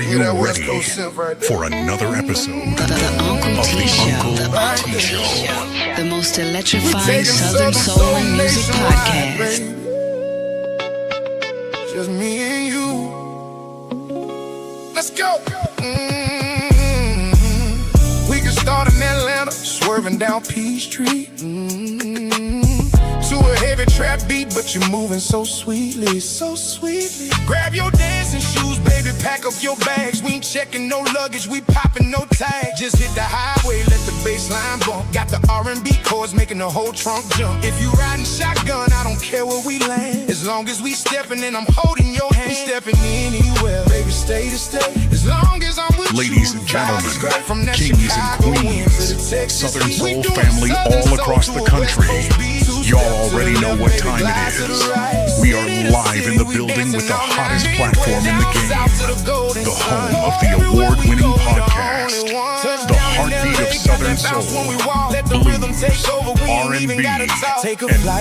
Are you ready for another episode of the Uncle T Show? The most electrifying Southern soul and music podcast. Just me and you. Let's go. We can start in Atlanta, swerving down Peachtree. To a heavy trap beat, but you're moving so sweetly, so sweetly. Grab your dancing shoes, baby, pack up your bags. We ain't checking no luggage, we popping no tag. Just hit the highway, let the baseline bump. Got the R&B chords making the whole trunk jump. If you riding shotgun, I don't care where we land. As long as we stepping and I'm holding your hand. Stepping anywhere, baby, stay to stay. As long as I'm with Ladies you. and gentlemen, From that kings Chicago and queens, to the Texas Southern heat. Soul We doing family Southern all soul across to the a West country. Coast beat. Y'all already know what time it is. We are live in the building with the hottest platform in the game. The home of the award-winning podcast. The heartbeat of Southern Soul, blues, R&B, and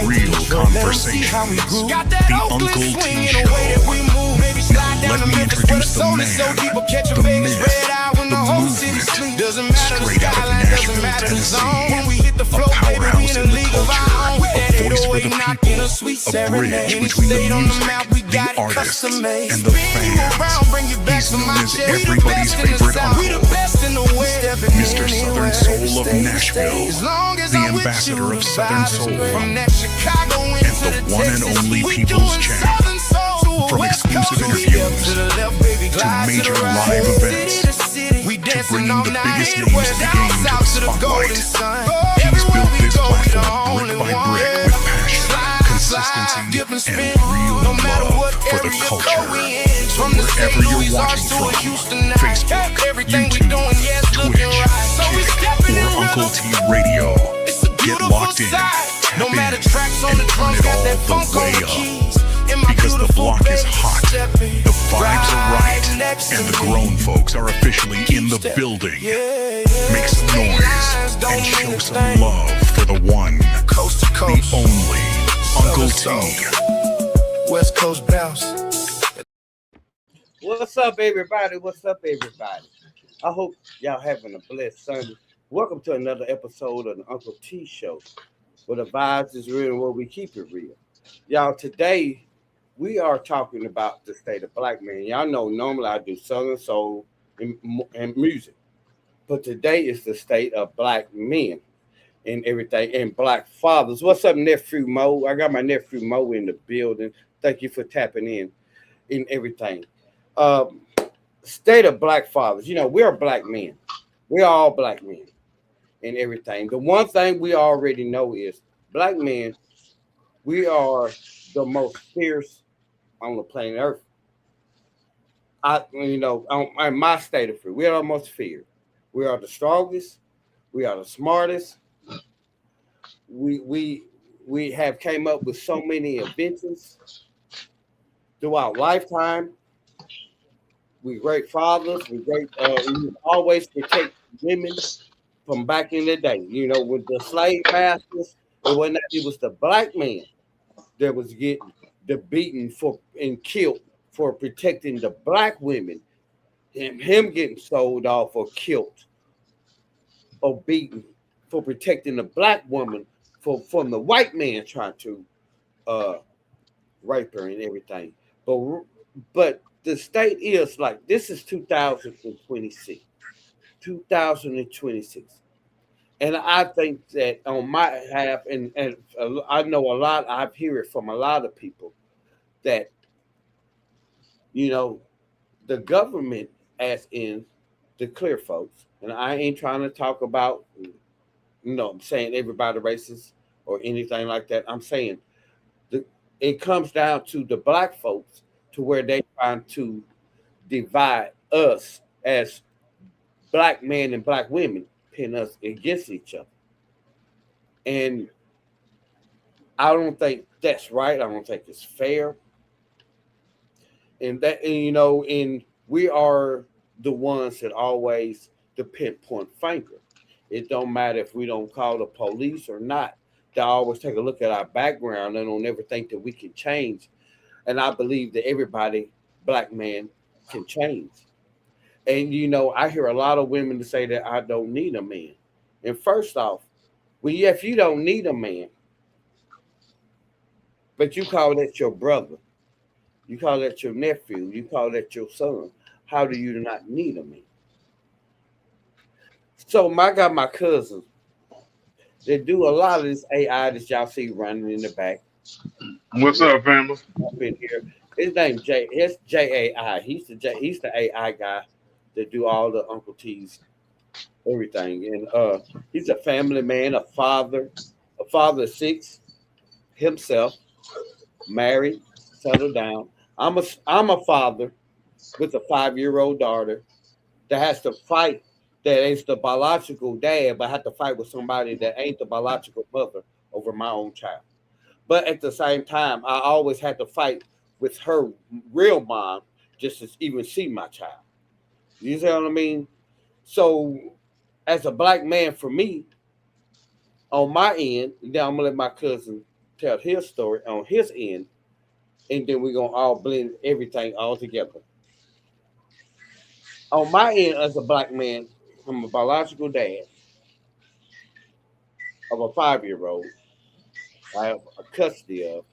real conversations. The Uncle T Show. Now let me introduce the man, the myth, the movement, straight out of Nashville, Tennessee. A powerhouse in the culture, a voice for the people, a bridge between the music, the artists, and the fans. He's known as everybody's favorite uncle, Mr. Southern Soul of Nashville, the ambassador of Southern Soul, and the one and only People's Champ. From exclusive interviews to major live events, to bringing the biggest names to the game to the spotlight, he's built this platform brick by brick with passion, consistency, and real love for the culture. So wherever you're watching from, Facebook, YouTube, Twitch, Kick, or Uncle T Radio, get locked in, tap in, and turn it all the way up. Because the block is hot, the vibes are right, and the grown folks are officially in the building. Make some noise and show some love for the one, the only Uncle T. West Coast bounce. What's up, everybody? What's up, everybody? I hope y'all having a blessed Sunday. Welcome to another episode of the Uncle T Show, where the vibes is real and where we keep it real. Y'all, today we are talking about the state of black men. Y'all know normally I do Southern Soul and music, but today is the state of black men and everything, and black fathers. What's up, nephew Mo? I got my nephew Mo in the building. Thank you for tapping in everything. State of black fathers. You know, we're black men. We're all black men and everything. The one thing we already know is black men, we are the most fierce on the planet Earth. In my state of fear, we are the most feared. We are the strongest. We are the smartest. We have came up with so many inventions throughout lifetime. We great fathers. We always protect women from back in the day. You know, with the slave masters, it was the black man that was getting the beaten for and killed for protecting the black women, and him getting sold off or killed or beaten for protecting the black woman from the white man trying to rape her and everything. But the state is like, this is 2026. 2026. And I think that on my half, and I know a lot, I've heard it from a lot of people that, you know, the government, as in the clear folks, and I ain't trying to talk about, I'm saying everybody racist or anything like that. I'm saying it comes down to the black folks to where they trying to divide us as black men and black women, pin us against each other. And I don't think that's right. I don't think it's fair. And we are the ones that always the pinpoint finger. It don't matter if we don't call the police or not. They always take a look at our background and don't ever think that we can change. And I believe that everybody, black man, can change. And I hear a lot of women to say that I don't need a man. And first off, well, yeah, if you don't need a man, but you call that your brother, you call that your nephew, you call that your son, how do you not need a man? So I got my cousins that do a lot of this AI that y'all see running in the back. What's up, family? Up in here. His name J. It's JAI. He's the AI guy that do all the Uncle T's everything. And he's a family man, a father of six himself, married, settled down. I'm a father with a 5-year-old daughter that has to fight, that ain't the biological dad, but have to fight with somebody that ain't the biological mother over my own child. But at the same time, I always had to fight with her real mom just to even see my child. You see what I mean? So, as a black man, for me, on my end, then I'm gonna let my cousin tell his story on his end, and then we're gonna all blend everything all together. On my end, as a black man, I'm a biological dad of a 5-year-old. I have a custody of,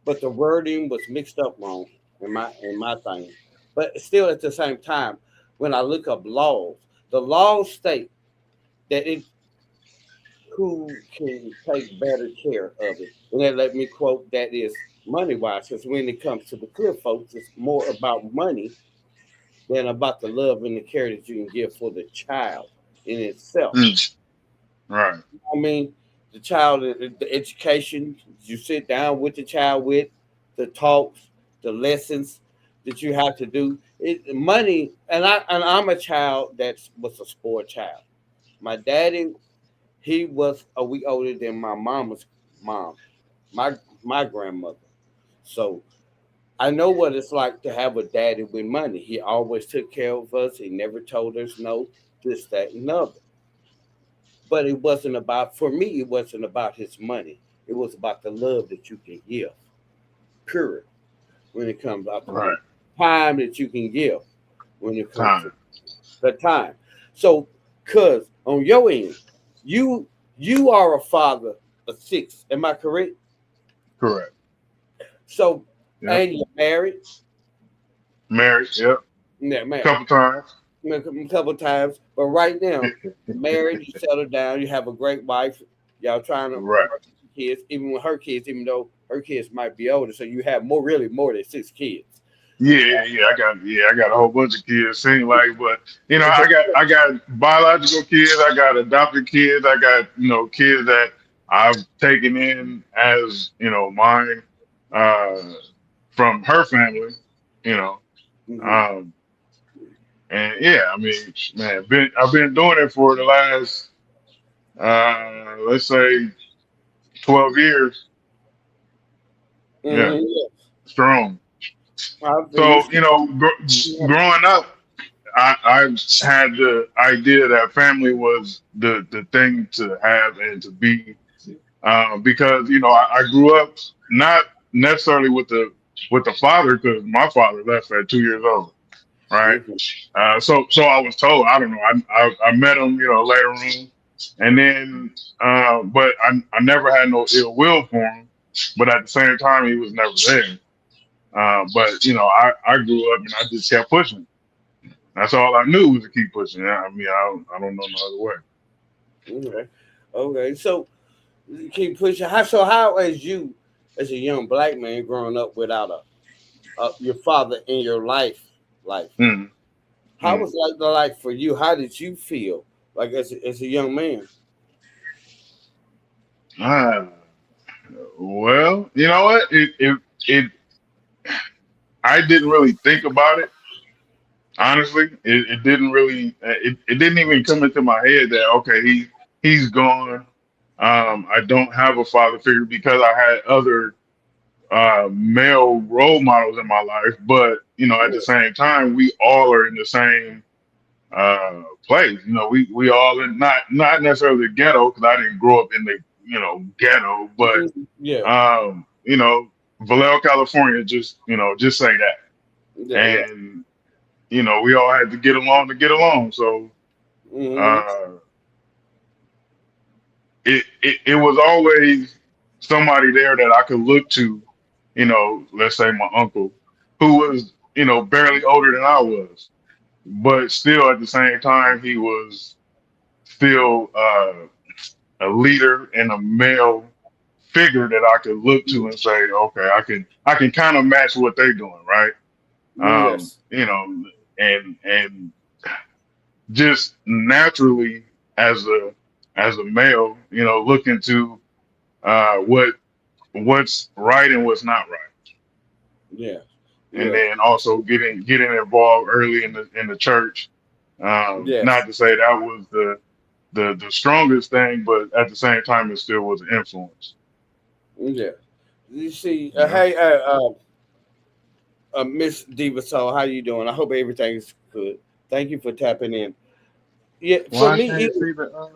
but the wording was mixed up wrong in my thing. But still, at the same time, when I look up laws, the laws state that it who can take better care of it, and they let me quote that is money wise, because when it comes to the clear folks, it's more about money than about the love and the care that you can give for the child in itself. Mm, right. I mean, the child, the education you sit down with the child with, the talks, the lessons that you have to do. Money, and I'm a child that was a sport child. My daddy, he was a week older than my mama's mom, my grandmother. So I know what it's like to have a daddy with money. He always took care of us. He never told us no, this, that, and the other. But it wasn't about, for me, it wasn't about his money. It was about the love that you can give, period, when it comes out to money. Right. Time that you can give when it comes to Time. the time. So, cuz on your end, you are a father of six. Am I correct? Correct. So, Yep. and you're married. Married. Yep. Yeah, married. Couple times. A couple times, but right now, married, you settle down, you have a great wife. Y'all trying to Right. raise kids, even with her kids, even though her kids might be older, so you have more than six kids. I got a whole bunch of kids. Seem like, but I got biological kids. I got adopted kids. I got kids that I've taken in as mine uh, from her family. You know, Hmm. um, and yeah, I mean, man, I've been doing it for the last let's say 12 years. Yeah, Hmm. strong. I feel So you. growing up. I had the idea that family was the thing to have and to be because I grew up not necessarily with the father because my father left at 2 years old, right? Mhm. So I was told. I don't know. I met him later on, and then but I never had no ill will for him, but at the same time he was never there. But I grew up and I just kept pushing. That's all I knew was to keep pushing. I mean, I don't know no other way. Okay. Okay. So you keep pushing. How as you as a young black man growing up without your father in your life, Mm, how mm. was like the life for you? How did you feel like as a young man? Ah, well, you know what? It I didn't really think about it. Honestly, it didn't really. It didn't even come into my head that okay, he's gone. I don't have a father figure because I had other male role models in my life. But at the Yeah. same time, we all are in the same place. We all in not necessarily the ghetto because I didn't grow up in the ghetto, but Mhm. Yeah. um, you know, Vallejo, California, just say that. Yeah. Yeah. And we all had to get along to get along. So Mm-hmm. uh, it was always somebody there that I could look to, let's say my uncle, who was, barely older than I was, but still at the same time, he was still a leader and a male figure that I could look to and say, okay, I can kind of match what they're doing, right? Yes. You know, and just naturally as a male, looking to what's right and what's not right. Yeah. And Yeah. then also getting involved early in the church. Not Yes. to say that was the strongest thing, but at the same time, it still was an influence. Yeah. You see, You know, hey, Miss Diva Soul, how you doing? I hope everything's good. Thank you for tapping in. Yeah, well, for I me, can't see the.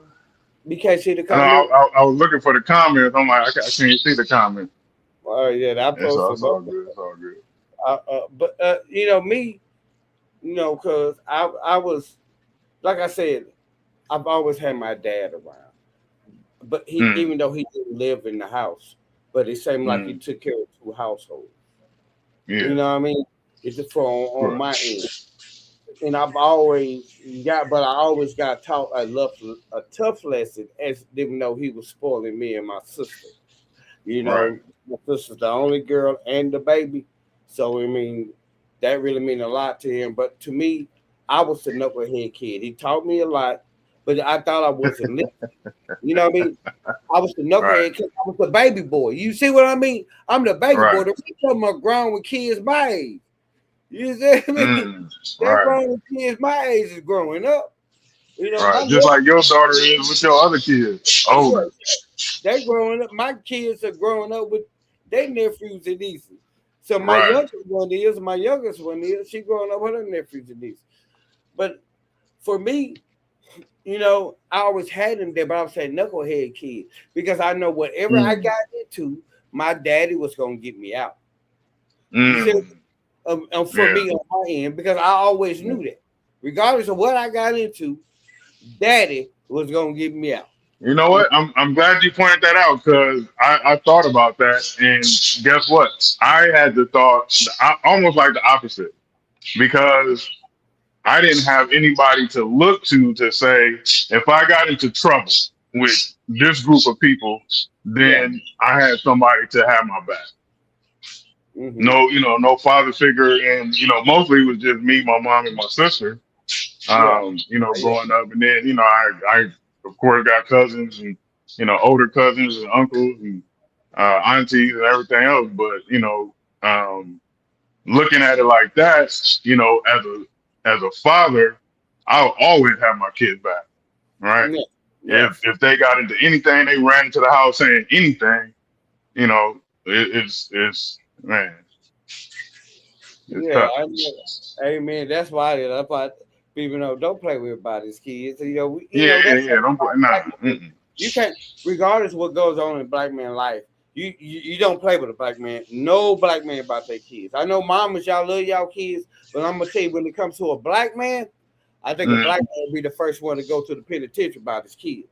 you can't see the I know comment. I was looking for the comments. I'm like, I can't see the comment. Yeah, I It's posted all both. good. It's all good. But me, because I was like I said, I've always had my dad around, but he Mm, even though he didn't live in the house, but it seemed like he mm, took care of two households. You yeah, know what I mean? It's just for on right, my end. And but I always got taught a tough lesson, as even though he was spoiling me and my sister. right. My sister's the only girl and the baby, so I mean that really meant a lot to him. But to me, I was the knucklehead kid. He taught me a lot, but I thought I wasn't listening. You know what I mean? I was the Right, knucklehead kid. I was the baby boy. You see what I mean? I'm the baby boy. right, The rest of them are grown with kids my age. You see me? They're right, grown with kids my age is growing up. My right. Just like your daughter is with your other kids, older. yeah, they growing up. My kids are growing up with their nephews and nieces. So Right. my youngest one is, she growing up with her nephews and nieces. But for me, I always had him there, but I was saying knucklehead kid because I know whatever I Mm, got into, my daddy was gonna get me out. You see, mm, for yeah. me on my end, because I always knew that, regardless of what I got into, daddy was gonna get me out. You know what? I'm glad you pointed that out because I thought about that, and guess what? I had the thought almost like the opposite because I didn't have anybody to look to say if I got into trouble with this group of people, Yeah. then I had somebody to have my back. Mm-hmm. No, no father figure, and mostly it was just me, my mom, and my sister. Yeah. Growing up, and then I of course got cousins and older cousins and uncles and aunties and everything else. But um, looking at it like that, as a father, I'll always have my kids back, right? Yeah. If Yes. if they got into anything, they ran into the house saying anything, it's man, it's Yeah. tough. I know. Amen. That's why people know don't play with everybody's kids. Yeah, yeah, That's yeah. Don't put nah. Mm-mm. you can't, regardless of what goes on in black man life. You don't play with a black man. No black man about their kids. I know mamas, y'all love y'all kids, but I'm gonna tell you when it comes to a black man, I think a Mm, black man will be the first one to go to the penitentiary about his kids.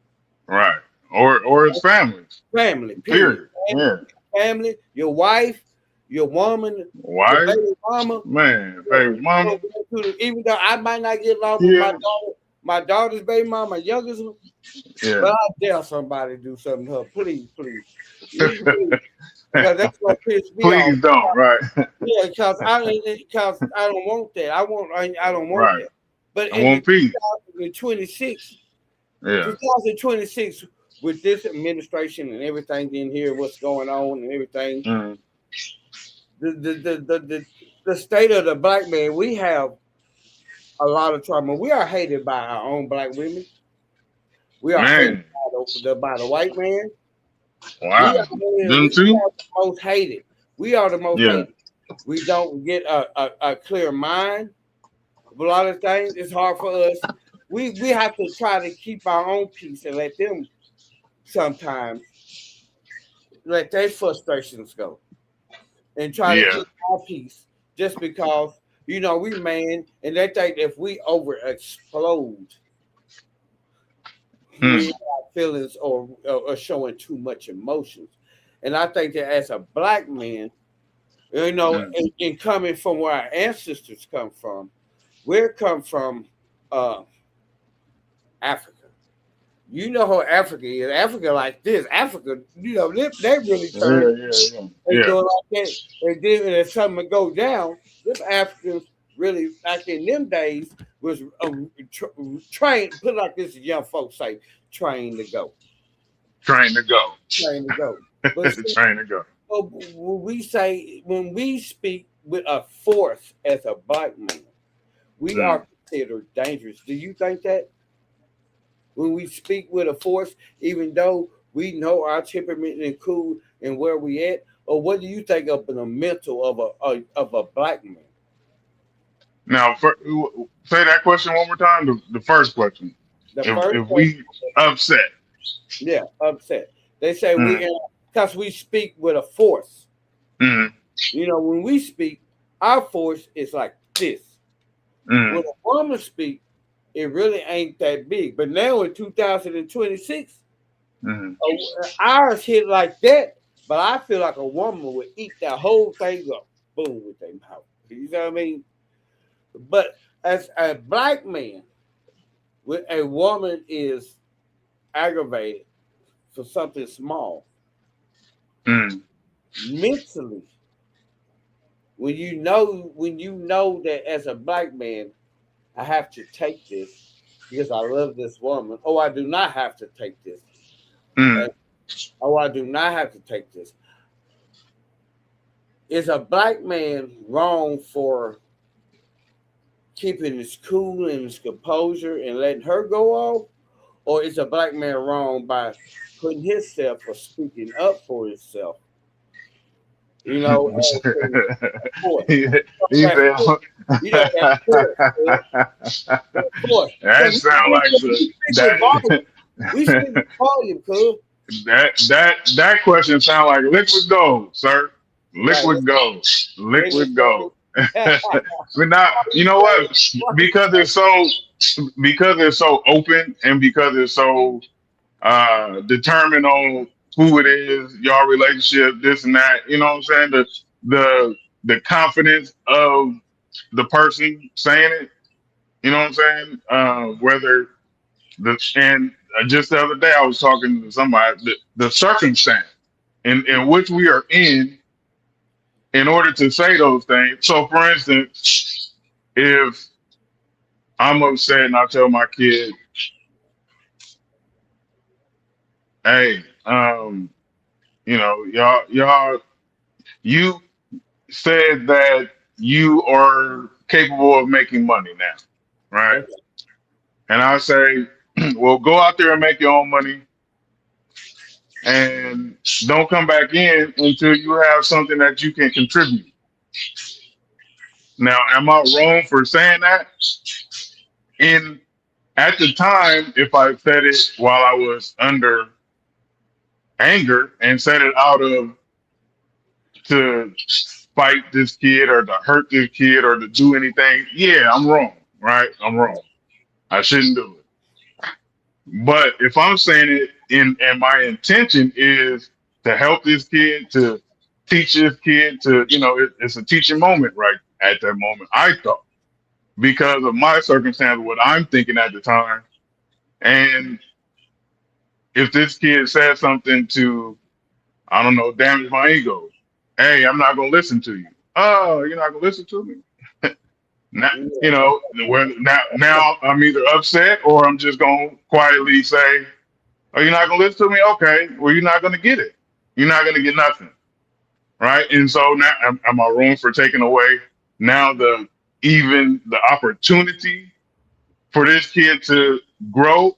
right. Or it's families. Family, period. Period. Yeah. Family, your wife, your woman, your Wife, baby mama. man, baby mama. Even though I might not get along with Yeah. my daughter's baby mama, my youngest one, Yeah. but I dare somebody to do something to her. Please, please. Please. Because that's what piss me off. Please don't. Right. Yeah, because I don't want that. I don't want Right. that. But I in the want peace. 2026, Yeah. 2026, with this administration and everything in here, what's going on and everything, Mm. the state of the black man, we have a lot of trauma. We are hated by our own black women. We are hated Man. by the white man. We Wow. are, Them we too? are the most hated. We are the most Yeah. hated. We don't get a clear mind. A lot of things, it's hard for us. We have to try to keep our own peace and let them sometimes their frustrations go and try to Yeah. keep our peace just because We man, and they think if we over explode, Hmm. we have feelings or showing too much emotions. And I think that as a black man, Hmm. and coming from where our ancestors come from, we come from uh, Africa. You know how Africa is. Africa like this. Africa, they really Yeah, turn yeah, yeah, and yeah. doing like that. And then when something go down, them Africans really back in them days was trained. Put it like this, young folks say, trained to go, Train to go. trained to go. But see, Train to go. when we speak with a force as a black man, we Mm. are considered dangerous. Do you think that when we speak with a force, even though we know our temperament and cool and where we at, or what do you think of the mental of a black man? Now, say that question one more time. The first question. The first If question, we upset. yeah, upset. They say Mm. because we speak with a force. Mm. When we speak, our force is like this. When Mm. a woman speak, it really ain't that big. But now in 2026, Mm. ours hit like that. But I feel like a woman would eat that whole thing up, boom, with their mouth. You know what I mean? But as a black man, when a woman is aggravated for something small, Mm. mentally, when you know that as a black man, I have to take this because I love this woman. Oh, I do not have to take this. Mm. And, oh, I do not have to take this. Is a black man wrong for keeping his cool and his composure and letting her go off? Or is a black man wrong by putting himself or speaking up for himself? And force. he he That said, force. That force. That force. that Because sound like we speak with volume. that We speak with volume, cuz. that question sound like liquid gold, sir. Right. Liquid gold. They just Liquid told gold. me. But not, you know what? Because it's so open and because it's so determined on who it is, y'all relationship, this and that. You know what I'm saying? The confidence of the person saying it. You know what I'm saying? Whether and just the other day I was talking to somebody. The circumstance in which we are in order to say those things. So, for instance, if I'm upset and I tell my kid, "Hey, y'all, you said that you are capable of making money now, right?" Okay. And I say, "Well, go out there and make your own money, and don't come back in until you have something that you can contribute." Now, am I wrong for saying that? In At the time, if I said it while I was under anger and said it out of to fight this kid or to hurt this kid or to do anything, yeah, I'm wrong, right? I'm wrong. I shouldn't do it. But if I'm saying it and my intention is to help this kid, to teach this kid to, it's a teaching moment right at that moment, I thought, because of my circumstance, what I'm thinking at the time. And if this kid says something to, I don't know, damage my ego, hey, I'm not going to listen to you. Oh, you're not going to listen to me? Now, Yeah. now I'm either upset or I'm just going to quietly say, oh, you're not going to listen to me? Okay, well, you're not going to get it. You're not going to get nothing. Right. And so now, am I wrong for taking away now even the opportunity for this kid to grow?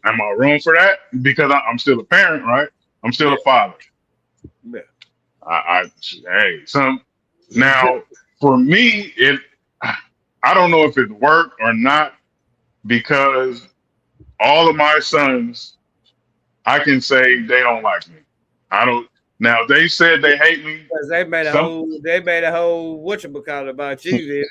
Am I wrong for that? Because I'm still a parent, right? I'm still Yeah. a father. Yeah. Hey, now for me, I don't know if it worked or not because all of my sons, I can say they don't like me. I don't. Now they said they hate me. Because they made a Some whole whatchamacallit about you.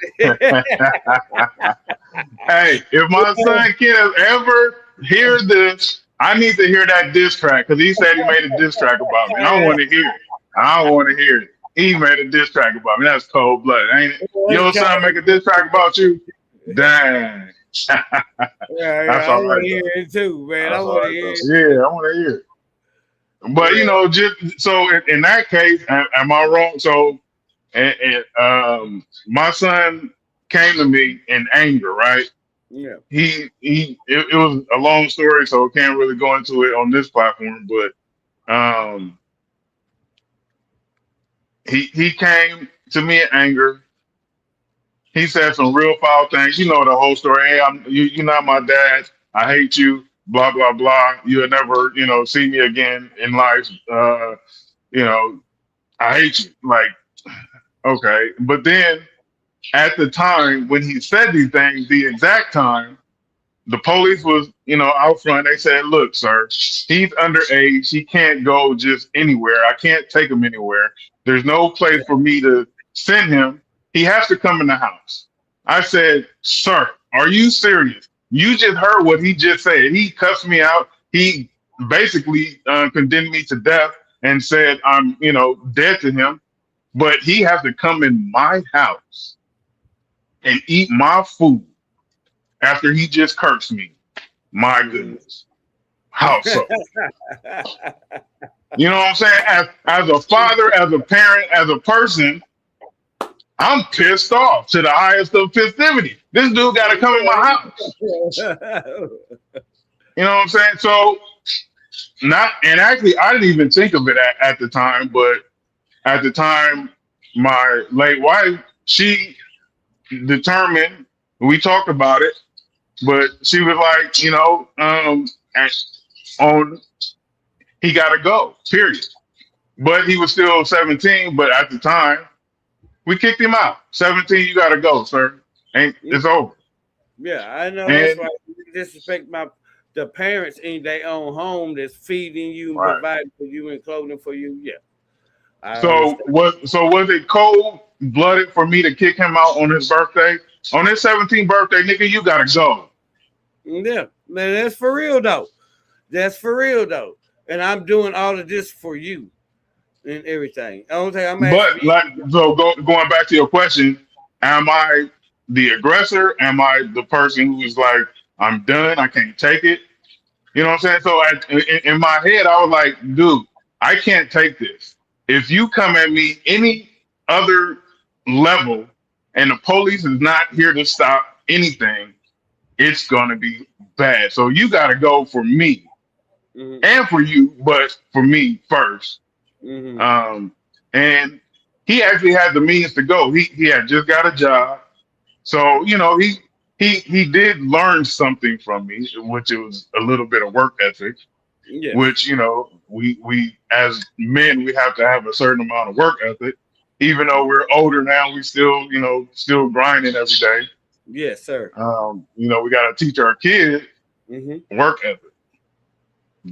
hey, if my son Kenneth ever hear this, I need to hear that diss track because he said he made a diss track about me. I don't want to hear it. I don't want to hear it. He made a diss track about me. That's cold blood, ain't it? Your son make a diss track about you? Dang. That's I all want right to hear though. it too, man. I That's all want to right hear though. it. Yeah, I want to hear it. But Yeah, just so in that case, am I wrong? So, my son came to me in anger, right? yeah. It was a long story, so I can't really go into it on this platform. But he came to me in anger. He said some real foul things. You know the whole story. Hey, you're not my dad. I hate you. Blah blah blah. You'll never see me again in life. You know I hate you. Like okay, but then at the time when he said these things, the exact time the police was, out front. They said, "Look, sir, he's underage. He can't go just anywhere. I can't take him anywhere. There's no place for me to send him. He has to come in the house." I said, "Sir, are you serious? You just heard what he just said. He cussed me out. He basically condemned me to death and said I'm, dead to him. But he has to come in my house and eat my food after he just cursed me. My goodness. How so?" You know what I'm saying? As a father, as a parent, as a person, I'm pissed off to the highest of festivity. This dude got to come in my house. You know what I'm saying? So, actually, I didn't even think of it at the time, but at the time, my late wife, she determined, we talked about it, but she was like, on he got to go, period. But he was still 17. But at the time, we kicked him out. 17, you got to go, sir. It's over. Yeah, I know that's And why you disrespect the parents in their own home that's feeding you and right. providing for you and clothing for you. Yeah, I So understand. was it cold blooded for me to kick him out on his birthday? On his 17th birthday, nigga, you gotta go. Yeah, man, that's for real though. That's for real though. And I'm doing all of this for you and everything. I don't think I'm asking But like, you. so going back to your question, am I the aggressor? Am I the person who's like, I'm done, I can't take it? You know what I'm saying? So in my head, I was like, dude, I can't take this. If you come at me any other level and the police is not here to stop anything, it's gonna be bad. So you gotta go for me Mm-hmm, and for you, but for me first. mm-hmm. Um, and he actually had the means to go. He had just got a job, so he did learn something from me, which it was a little bit of work ethic. Yes, Which we as men we have to have a certain amount of work ethic. Even though we're older now, we still grinding every day. yes, sir. We got to teach our kids Mm-hmm. work ethic.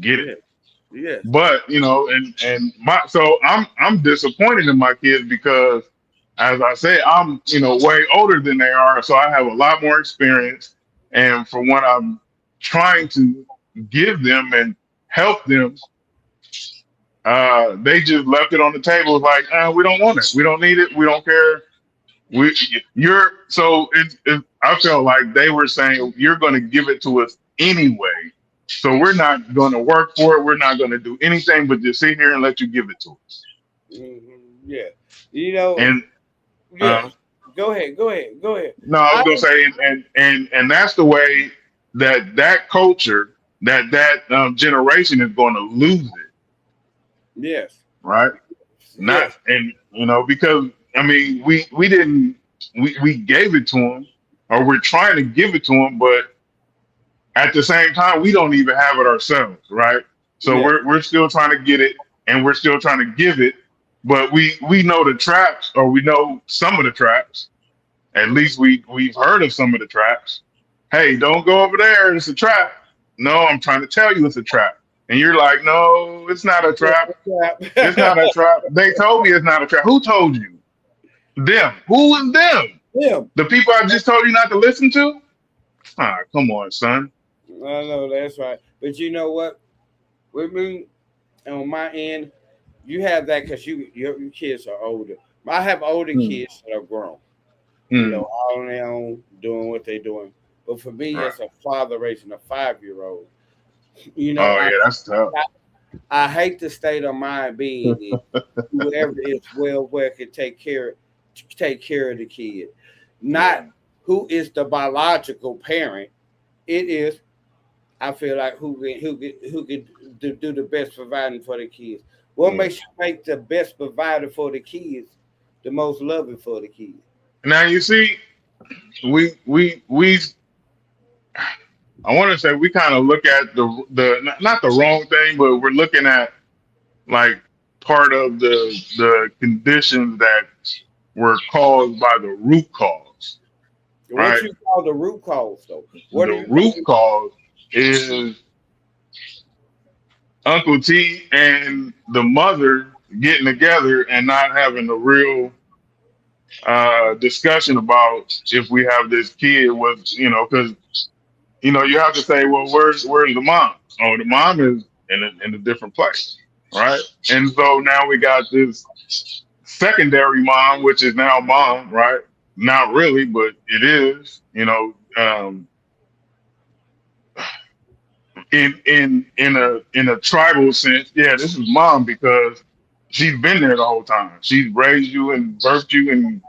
Get it? Yes, yes, But and my so I'm disappointed in my kids because as I say, I'm way older than they are, so I have a lot more experience. And for what I'm trying to give them and help them, they just left it on the table. It's like, we don't want it, we don't need it, we don't care. We you're so I felt like they were saying you're going to give it to us anyway. So we're not going to work for it. We're not going to do anything but just sit here and let you give it to us. mm-hmm. Yeah. You know, And yes. Go ahead, go ahead, go ahead. no, I was I gonna say, and that's the way that culture, that generation is going to lose it, yes, right? Not yes, and because I mean we didn't we gave it to them, or we're trying to give it to them, but at the same time we don't even have it ourselves, right? So yeah, we're still trying to get it, and we're still trying to give it, but we know the traps, or we know some of the traps. At least we've heard of some of the traps. Hey, don't go over there. It's a trap. No, I'm trying to tell you it's a trap. And you're like, no, it's not a trap. It's Crap. not a trap. They told me it's not a trap. Who told you? Them. Who was them? Him. The people I just told you not to listen to? Ah, come on, son. I know that's right. But you know what? With me, on my end, you have that because your kids are older. I have older Mm. kids that are grown. You know, Mm. all on their own, doing what they're doing. But for me, Right. as a father raising a 5-year-old, you know, Oh yeah, that's tough. I hate the state of mind being in whoever is well can take care of the kid, Yeah. not who is the biological parent. It is I feel like who can do the best providing for the kids. What Yeah. makes you make the best provider for the kids the most loving for the kids? Now you see, we I want to say we kind of look at the not the wrong thing, but we're looking at like part of the conditions that were caused by the root cause, What right? you call the root cause, though? What do The you root call cause is Uncle T and the mother getting together and not having a real discussion about if we have this kid was, because you have to say, well, where's the mom? Oh, the mom is in a different place, right? And so now we got this secondary mom, which is now mom, right? Not really, but it is, in a tribal sense. Yeah, this is mom because she's been there the whole time. She's raised you and birthed you, and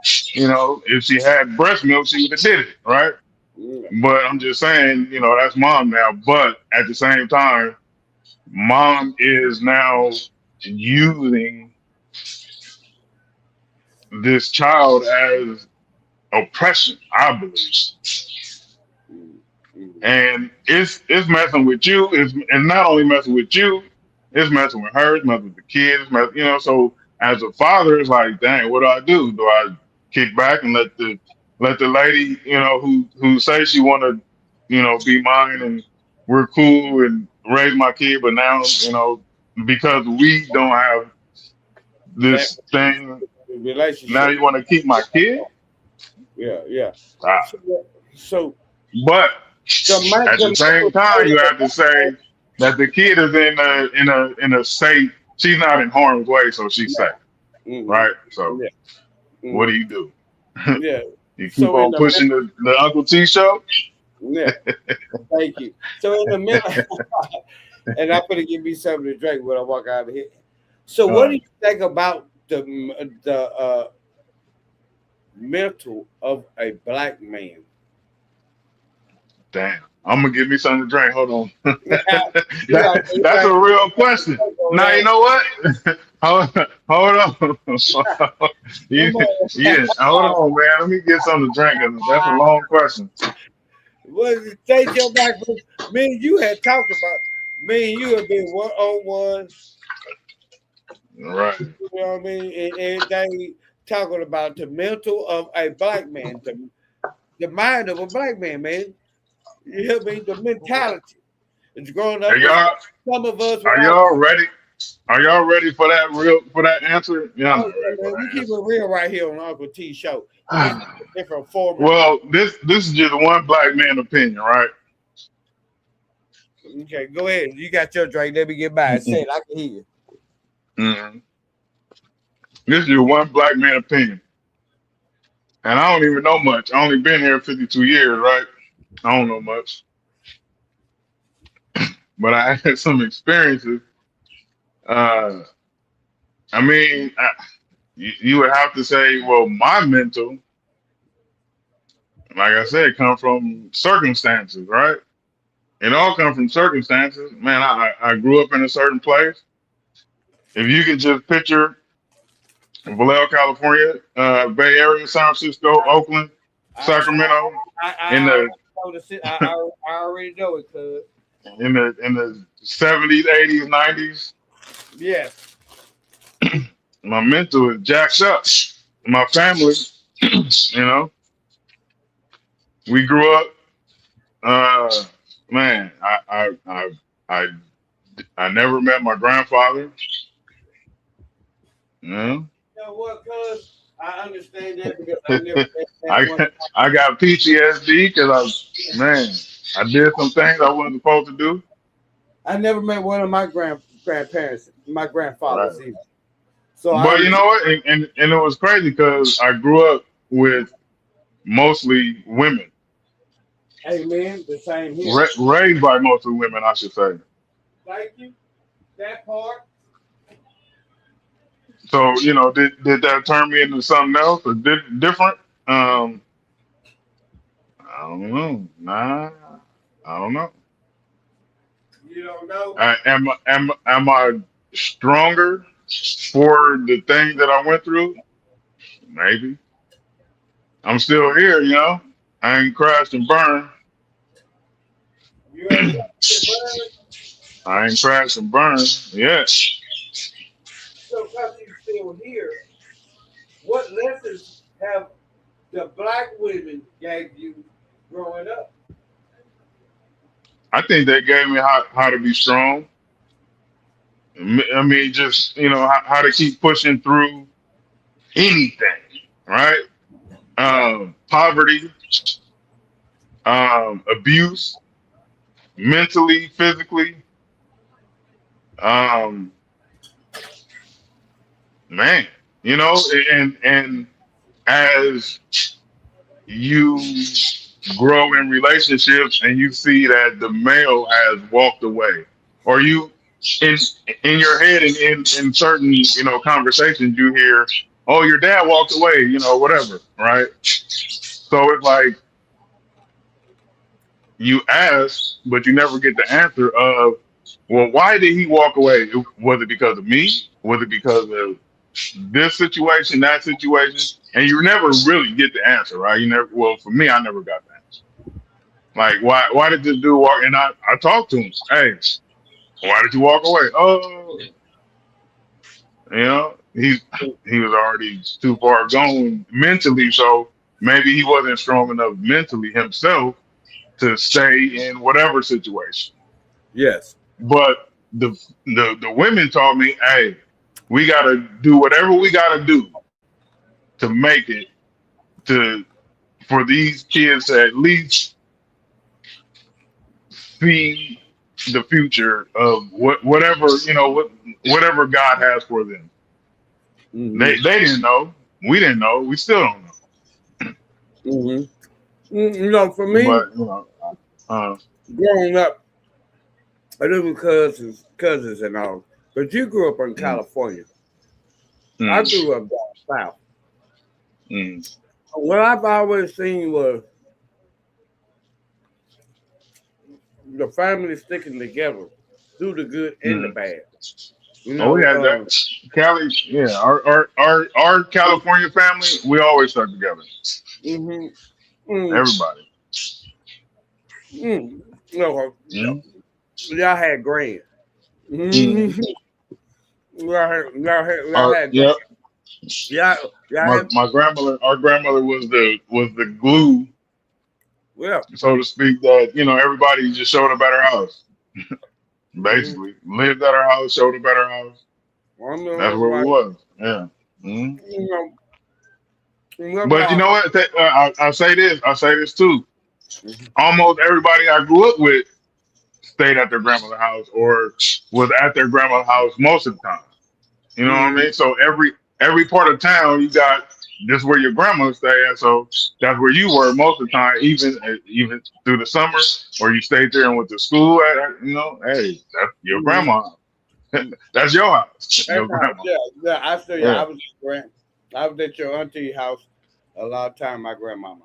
if she had breast milk, she would have did it, right? it? But I'm just saying, that's mom now. But at the same time, mom is now using this child as oppression, I believe. And it's messing with you. It's not only messing with you, it's messing with her, it's messing with the kids, so as a father, it's like, dang, what do I do? Do I kick back and let the lady, who says she wanna, be mine and we're cool and raise my kid, but now, because we don't have That this thing, now relationship. you wanna keep my kid? Yeah, yeah. Ah. So, so But at the the same time, you have to say that the kid is in a safe. She's not in harm's way, so she's safe, mm-hmm, right? So yeah, what do mm-hmm, you do? yeah. You keep So in on the pushing the Uncle T show. yeah, thank you. So in the middle, and I'm gonna give me something to drink when I walk out of here. So what do Uh, you think about the mental of a black man? Damn, I'm gonna give me something to drink. Hold on. You got That's a real question. Now you know what? hold on. you, Come on. yeah, hold on, man. Let me get something to drink. 'Cause that's a long question. What take your back? Me and you had talked about. Me and you have been one on one. All right. You know what I mean? And everything talking about the mental of a black man, the mind of a black man, man. You hear me? The mentality. It's growing Are up with y'all some of us are without. y'all ready? Are y'all ready for that answer? Yeah, I'm Oh not yeah, ready for man. We that keep answer. it real right here on the Uncle T show. You get different format. Well, this is just one black man opinion, right? Okay, go ahead. You got your drink. Let me get mine. Say it. I can hear you. Mm-hmm. This is just one black man opinion, and I don't even know much. I only been here 52 years, right? I don't know much, but I had some experiences. Uh, I mean, you would have to say, well, my mental, like I said, come from circumstances, right? It all comes from circumstances. Man, I grew up in a certain place. If you can just picture Vallejo, California, Bay Area, San Francisco, Oakland, I Sacramento, I in I, the I already know it, cuz. in the 70s, 80s, 90s, Yes. my mental is jacked up. My family, you know, we grew up. Man, I I never met my grandfather. Yeah. You know what, cuz? I understand that because I never met I one. I got PTSD because I did some things I wasn't supposed to do. I never met one of my grandparents, my Right. grandfathers either. So I But you know understand. what? And it was crazy because I grew up with mostly women, Amen. The same here. raised by mostly women, I should say. Thank you. That part. So did that turn me into something else or different? Um, I don't know. Nah, I don't know. You don't know. Am I stronger for the things that I went through? Maybe. I'm still here, I ain't crashed and burned. You ain't got to burn. I ain't crashed and burned. Yeah. So because you still here, what lessons have the black women gave you growing up? I think they gave me how to be strong. I mean, just how to keep pushing through anything, right? Right. Poverty, abuse, mentally, physically. Um, man, and as you grow in relationships and you see that the male has walked away, or you in in your head and in certain conversations you hear, oh, your dad walked away, whatever, right? So it's like you ask, but you never get the answer of, well, why did he walk away? Was it because of me? Was it because of this situation, that situation? And you never really get the answer, right? You never. Well, for me, I never got that. Like, why did this dude walk? And I talked to him. Hey, why did you walk away? Oh, he was already too far gone mentally, so maybe he wasn't strong enough mentally himself to stay in whatever situation. Yes. But the women taught me, hey, we gotta do whatever we gotta do to make it to for these kids to at least see the future of whatever God has for them. Mm-hmm. They didn't know. We didn't know. We still don't know. Mm-hmm. For me, But uh, growing up, I live with cousins and all. But you grew up in mm, California. I mm, grew up down south. mm, What I've always seen was the family sticking together through the good and the mm. bad. You Oh, we know, had that. Cali, yeah, our California family, we always stuck together. mm-hmm, mm, Everybody. mm, no, Mm, y'all had grand. mm. Mm-hmm. Y'all Our had grand. yeah, Y'all my had, my grandmother, our grandmother was the glue, well, so to speak. That everybody just showed up at her house. mm-hmm. Basically, lived at her house, showed up at her house. One That's of where we like, was. Yeah. Mm. you know, But you know what? I say this too. Almost everybody I grew up with stayed at their grandmother's house or was at their grandmother's house most of the time. You know what I mm-hmm. mean? So every part of town you got this where your grandma stay at. So that's where you were most of the time, even through the summer, or you stayed there and went to school hey, that's your Mm-hmm. grandma. That's your house. That's Your how, grandma. yeah. I tell you, Yeah. I was at your auntie house a lot of time. My grandmama,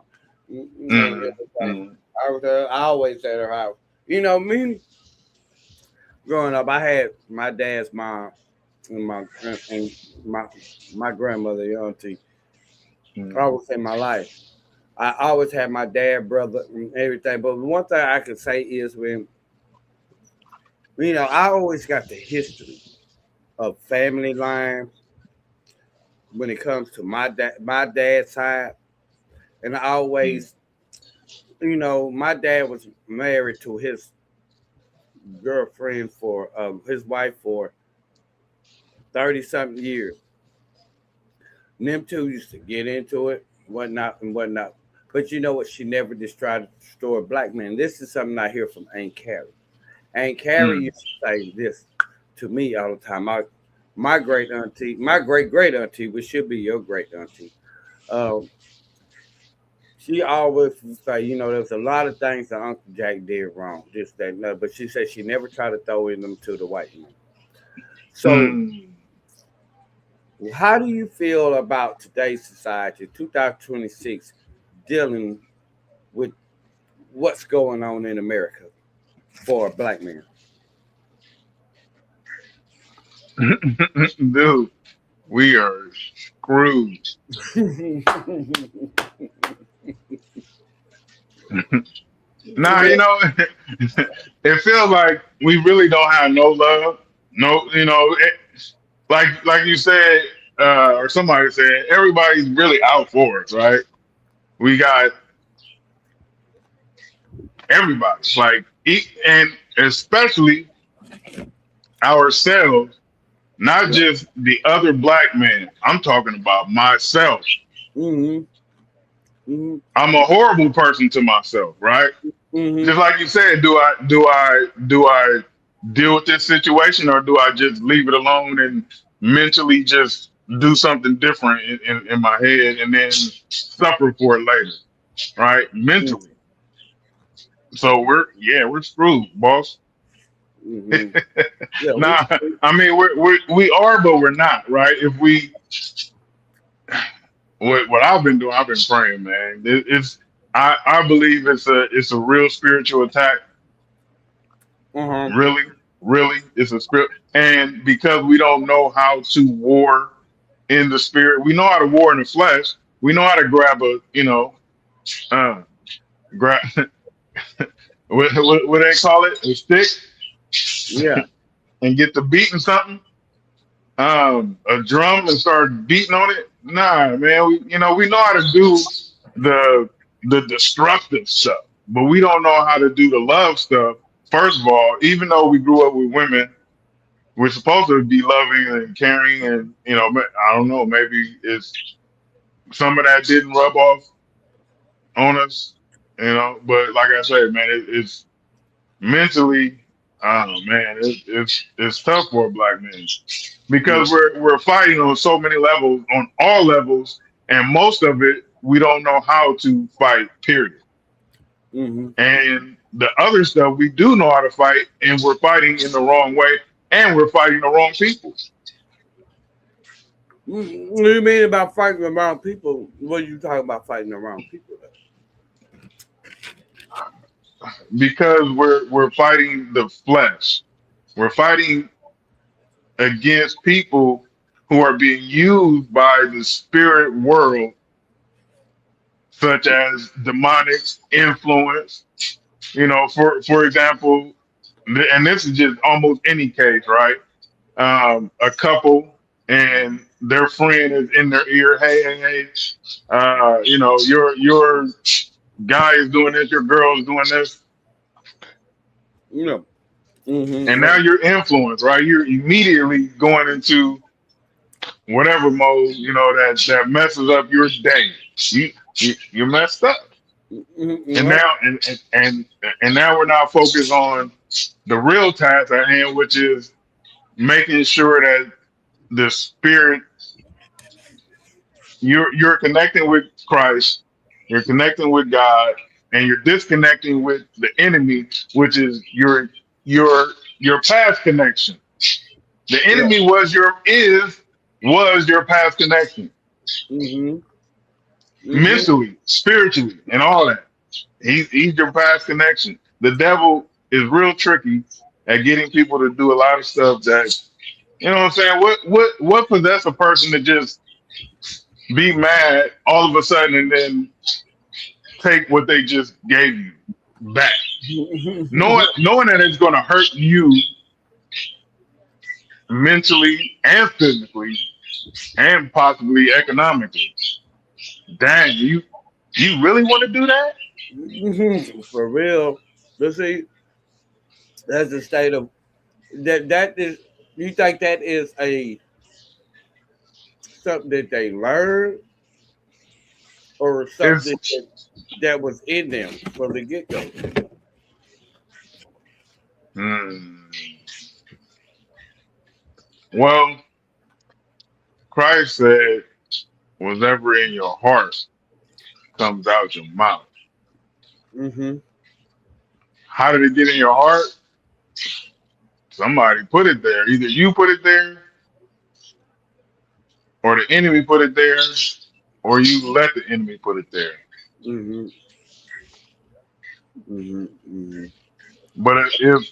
and Mm, everything. mm, I always at her house. Me growing up, I had my dad's mom and my my grandmother, your auntie. mm, Always in my life. I always had my dad, brother, and everything. But one thing I can say is I always got the history of family line when it comes to my dad's side. And I mm, always, my dad was married to his girlfriend for his wife for 30 something years. And them two used to get into it, whatnot and whatnot. But you know what? She never just tried to destroy black men. This is something I hear from Aunt Carrie. Aunt Carrie Mm. used to say this to me all the time. My great auntie, my great great auntie, which should be your great auntie, um, she always would say, you know, there's a lot of things that Uncle Jack did wrong, this, that, and that. But she said she never tried to throw in them to the white man. So, Mm. how do you feel about today's society, 2026, dealing with what's going on in America for a black man? Dude, we are screwed. Nah, you know, it feels like we really don't have no love. No, you know, like you said, or somebody said, everybody's really out for us, right? We got everybody, like, and especially ourselves, not Yeah. just the other black man. I'm talking about myself. Hmm. Hmm. I'm a horrible person to myself, right? Hmm. Just like you said, do I deal with this situation, or do I just leave it alone and mentally just do something different in my head and then suffer for it later, right? Mentally. So we're screwed, boss. Hmm. Yeah, we. Nah, I mean we are, but we're not, right? If we what I've been doing, I've been praying, man. It's I believe it's a real spiritual attack. Uh-huh. Really, really, it's a spirit. And because we don't know how to war in the spirit, we know how to war in the flesh. We know how to grab a, uh, grab what they call it, a stick, Yeah. and get to beating something, a drum, and start beating on it. Nah, man, we know how to do the the destructive stuff, but we don't know how to do the love stuff. First of all, even though we grew up with women, we're supposed to be loving and caring, and I don't know, maybe it's some of that didn't rub off on us, but like I said, man, it's mentally, oh man, it's tough for a black man because we're fighting on so many levels, on all levels, and most of it we don't know how to fight, period. Mm-hmm. And the other stuff we do know how to fight, and we're fighting in the wrong way, and we're fighting the wrong people. What do you mean about fighting around people? What are you talking about fighting around people? Because we're fighting the flesh. We're fighting against people who are being used by the spirit world, such as demonic influence. For example, and this is just almost any case, right? A couple and their friend is in their ear, hey, your guy is doing this, your girl is doing this, You know. and Mm-hmm. now you're influenced, right? You're immediately going into whatever mode that messes up your day. You messed up, and Mm-hmm. now and now we're not focused on the real task at hand, which is making sure that the spirit you're connecting with Christ, you're connecting with God, and you're disconnecting with the enemy, which is your past connection. The Yeah. enemy was your past connection, Mm-hmm. Mm-hmm. mentally, spiritually, and all that. He's your past connection. The devil is real tricky at getting people to do a lot of stuff that what I'm saying. What possessed a person to just be mad all of a sudden and then take what they just gave you back, knowing that it's going to hurt you mentally and physically and possibly economically. Dang, you really want to do that? For real. Let's see. That's a state of that is. You think that is a something that they learn or something It's that was in them from the get go? mm, well, Christ said, "Whatever in your heart comes out your mouth." Mm-hmm. How did it get in your heart? Somebody put it there. Either you put it there, or the enemy put it there, or you let the enemy put it there. Mm-hmm. Mm-hmm. Mm-hmm. But if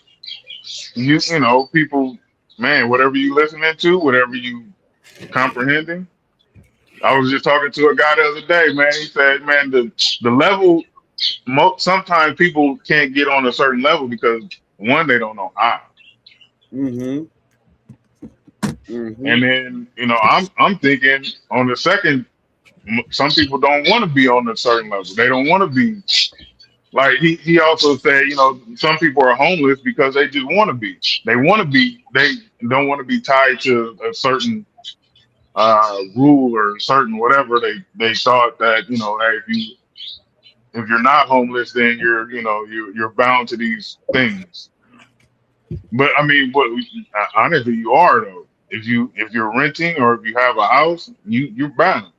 you know, people, man, whatever you listening to, whatever you comprehending. I was just talking to a guy the other day, man. He said, man, the level, sometimes people can't get on a certain level because one, they don't know how. Mm-hmm. Mm-hmm. And then, I'm thinking on the second, some people don't want to be on a certain level. They don't want to be like he also said, some people are homeless because they just want to be. They want to be. They don't want to be tied to a certain rule or certain whatever. They thought that hey, if you're not homeless, then you're bound to these things. But I mean, what honestly you are though. If you're renting or if you have a house, you're bound.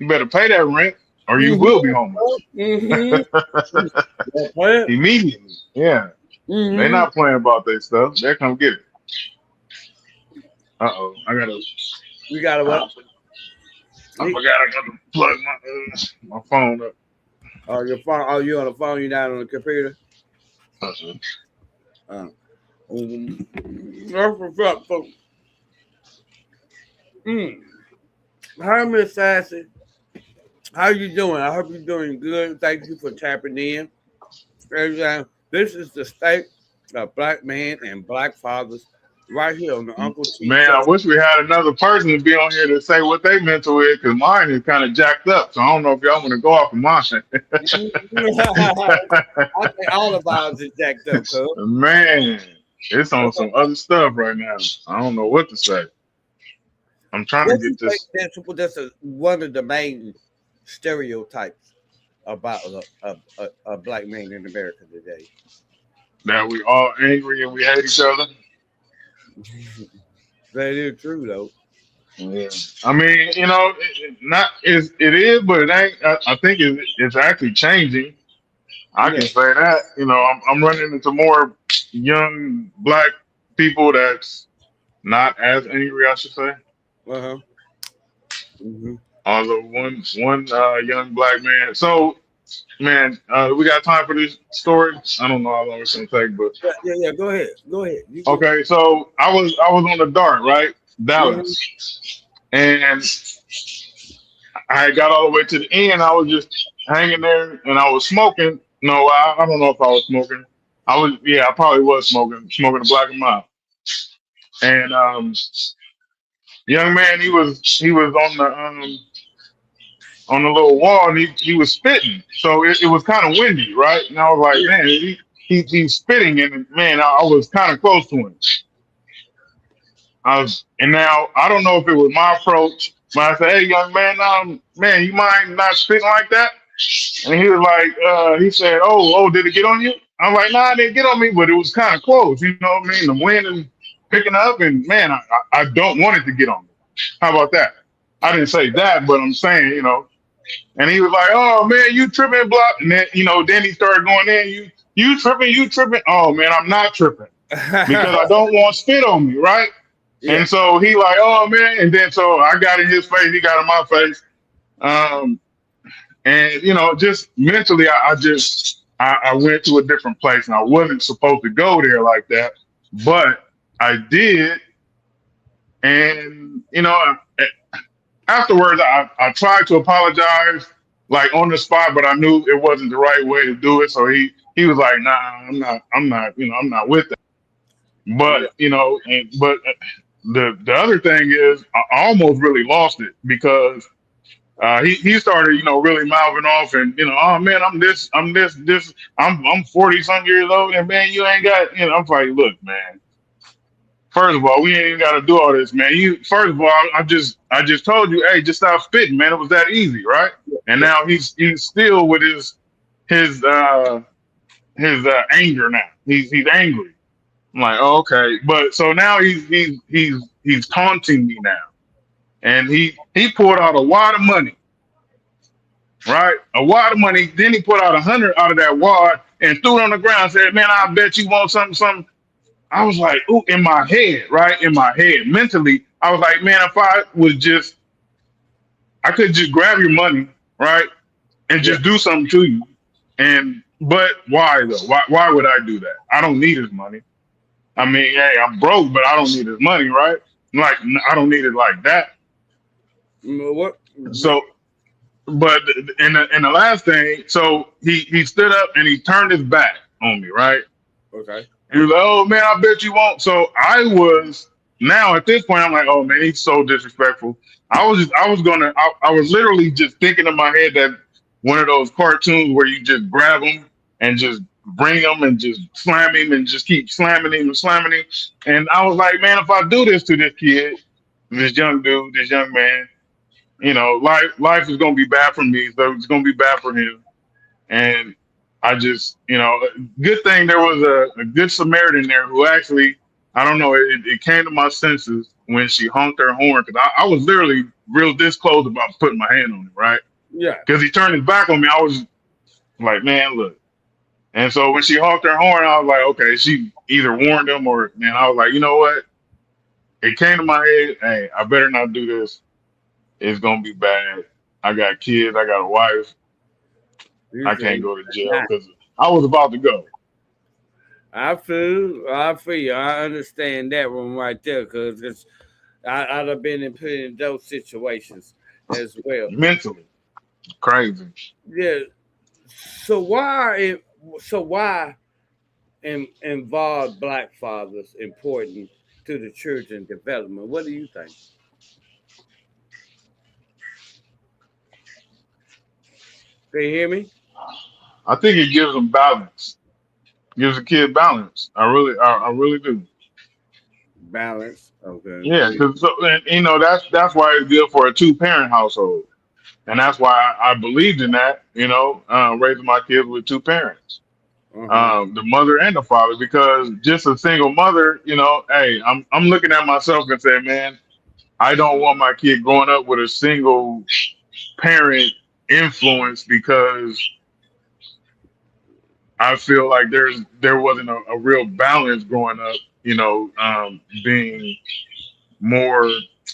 You better pay that rent or you will be homeless Mm-hmm. That's it. immediately. Yeah, they're Mm-hmm. not playing about their stuff. They come get it. I gotta. We got to Uh, what? I forgot I got to plug my phone up. Oh, your phone. Oh, you on the phone? You not on the computer? Uh-uh. Uh, that's what's up, folks. Mm. Hi, Miss Sassy. How you doing? I hope you're doing good. Thank you for tapping in. And, this is the state of black men and black fathers right here on the Uncle T Man, I show. wish we had another person to be on here to say what they mental is, because mine is kind of jacked up. So I don't know if y'all want to go off of mine. I think all of ours is jacked up, cuz. Man, it's on some other stuff right now. I don't know what to say. I'm trying to What you get think this. that's one of the main stereotypes about a black man in America today? That we all angry and we hate each other. That is true, though. Yeah. I mean, not it is, but it ain't. I think it's actually changing. I can Yeah. say that. I'm running into more young black people that's not as angry, I should say. Uh huh. Hmm. Although one young black man. So man, we got time for this story. I don't know how long it's gonna take, but Yeah, yeah, yeah. Go ahead. Go ahead. You good? okay. So I was on the dart, right, Hmm. Dallas, and I had got all the way to the end. I was just hanging there, and I was smoking. No, I don't know if I was smoking. Yeah, I probably was smoking a black and mild. And young man, he was on the little wall, and he was spitting. So it was kind of windy, right? And I was like, man, he's spitting, and man, I was kind of close to him. And now I don't know if it was my approach, but I said, hey, young man, man, you mind not spitting like that? And he was like, he said, oh, did it get on you? I'm like, nah, it didn't get on me, but it was kind of close. You know what I mean? The wind is picking up, and man, I don't want it to get on me. How about that? I didn't say that, but I'm saying, and he was like, oh man, you tripping, block. And then, then he started going in, you tripping, you tripping. Oh man, I'm not tripping because I don't want spit on me, right? Yeah. And so he like, oh man, and then so I got in his face, he got in my face. And just mentally, I went to a different place, and I wasn't supposed to go there like that, but I did. And afterwards, I tried to apologize, like on the spot, but I knew it wasn't the right way to do it. So he was like, nah, I'm not with that. Yeah. But but the other thing is, I almost really lost it because he started, really mouthing off and, oh man, I'm 40 some years old and man, you ain't got, I'm like, look, man, first of all, we ain't even got to do all this, man. First of all, I just told you, hey, just stop spitting, man. It was that easy, right? And Yeah. now he's still with his anger now. He's angry. I'm like, oh, okay, but so now he's taunting me now, and he pulled out a wad of money, right? A wad of money. Then he put out 100 out of that wad and threw it on the ground. And said, man, I bet you want something, something. I was like, ooh, in my head, right? In my head, mentally, I was like, man, if I could just grab your money, right, and Yeah. just do something to you. But why though? Why would I do that? I don't need his money. I mean, hey, I'm broke, but I don't need his money, right? Like, I don't need it like that. What? So, but in the last thing, so he stood up and he turned his back on me, right? Okay. He was like, "Oh man, I bet you won't." So I was now at this point, I'm like, "Oh man, he's so disrespectful." I was literally just thinking in my head that one of those cartoons where you just grab him and just bring him and just slam him and just keep slamming him and slamming him. And I was like, man, if I do this to this kid, this young dude, this young man, life is gonna be bad for me, so it's gonna be bad for him. And I just, good thing there was a good Samaritan there who actually, I don't know, it came to my senses when she honked her horn because I was literally real this close about putting my hand on it, right? Yeah. Because he turned his back on me. I was like, man, look. And so when she honked her horn, I was like, okay, she either warned him or, man, I was like, you know what? It came to my head, hey, I better not do this. It's going to be bad. I got kids, I got a wife. You I say, can't go to jail nah. because I was about to go. I feel you. I understand that one right there because I'd have been put in those situations as well. Mentally crazy. Yeah. So why involve black fathers important to the children development? What do you think? Can you hear me? I think it gives them balance, gives a kid balance. I really do. Balance. Okay. Yeah, because that's why it's good for a two-parent household, and that's why I believed in that. Raising my kids with two parents, Uh-huh. the mother and the father, because just a single mother, hey, I'm looking at myself and saying, man, I don't want my kid growing up with a single parent influence because I feel like there wasn't a real balance growing up, being more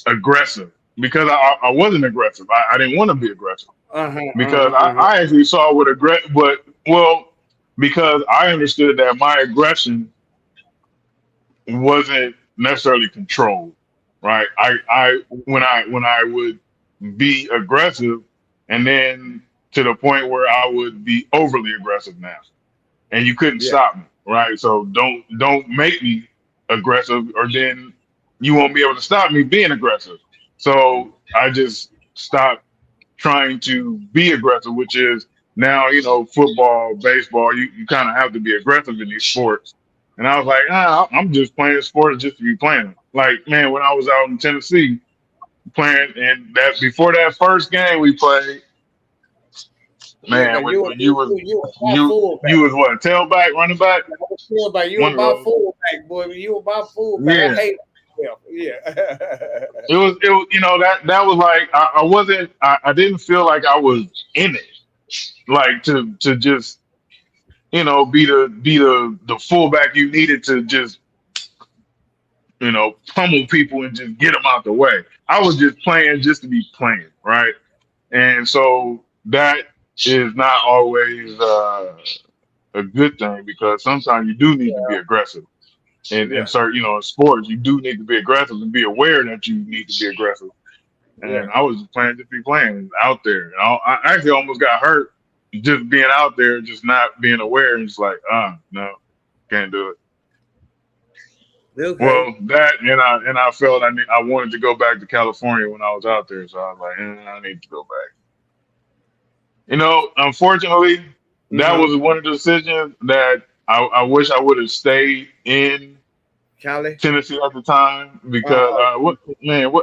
aggressive because I wasn't aggressive. I didn't want to be aggressive Uh-huh. because Uh-huh. Uh-huh. I actually saw what because I understood that my aggression wasn't necessarily controlled, right? I when I would be aggressive and then to the point where I would be overly aggressive now and you couldn't Yeah. stop me, right? So don't make me aggressive, or then you won't be able to stop me being aggressive. So I just stopped trying to be aggressive, which is now football, baseball. You kind of have to be aggressive in these sports. And I was like, I'm just playing sports just to be playing. Like man, when I was out in Tennessee playing, and that before that first game we played. Yeah, Man, because when you was you were about you fullback. was what, tailback, running back, Fullback. You were one of about those. fullback, boy. You were about fullback. I Yeah, hate myself. Yeah. it was that was like I wasn't I didn't feel like I was in it, like to just be the fullback you needed to just pummel people and just get them out the way. I was just playing just to be playing, right? And so that is not always a good thing because sometimes you do need to be aggressive. In Yeah. certain, sports, you do need to be aggressive and be aware that you need to be aggressive. Yeah. And I was just playing, just be playing out there. And I actually almost got hurt just being out there, just not being aware, and just like, no, can't do it. Okay. Well, that and I felt I wanted to go back to California when I was out there, so I was like, I need to go back. Unfortunately, that Mm-hmm. was one of the decisions that I wish I would have stayed in Cali. Tennessee at the time because Oh,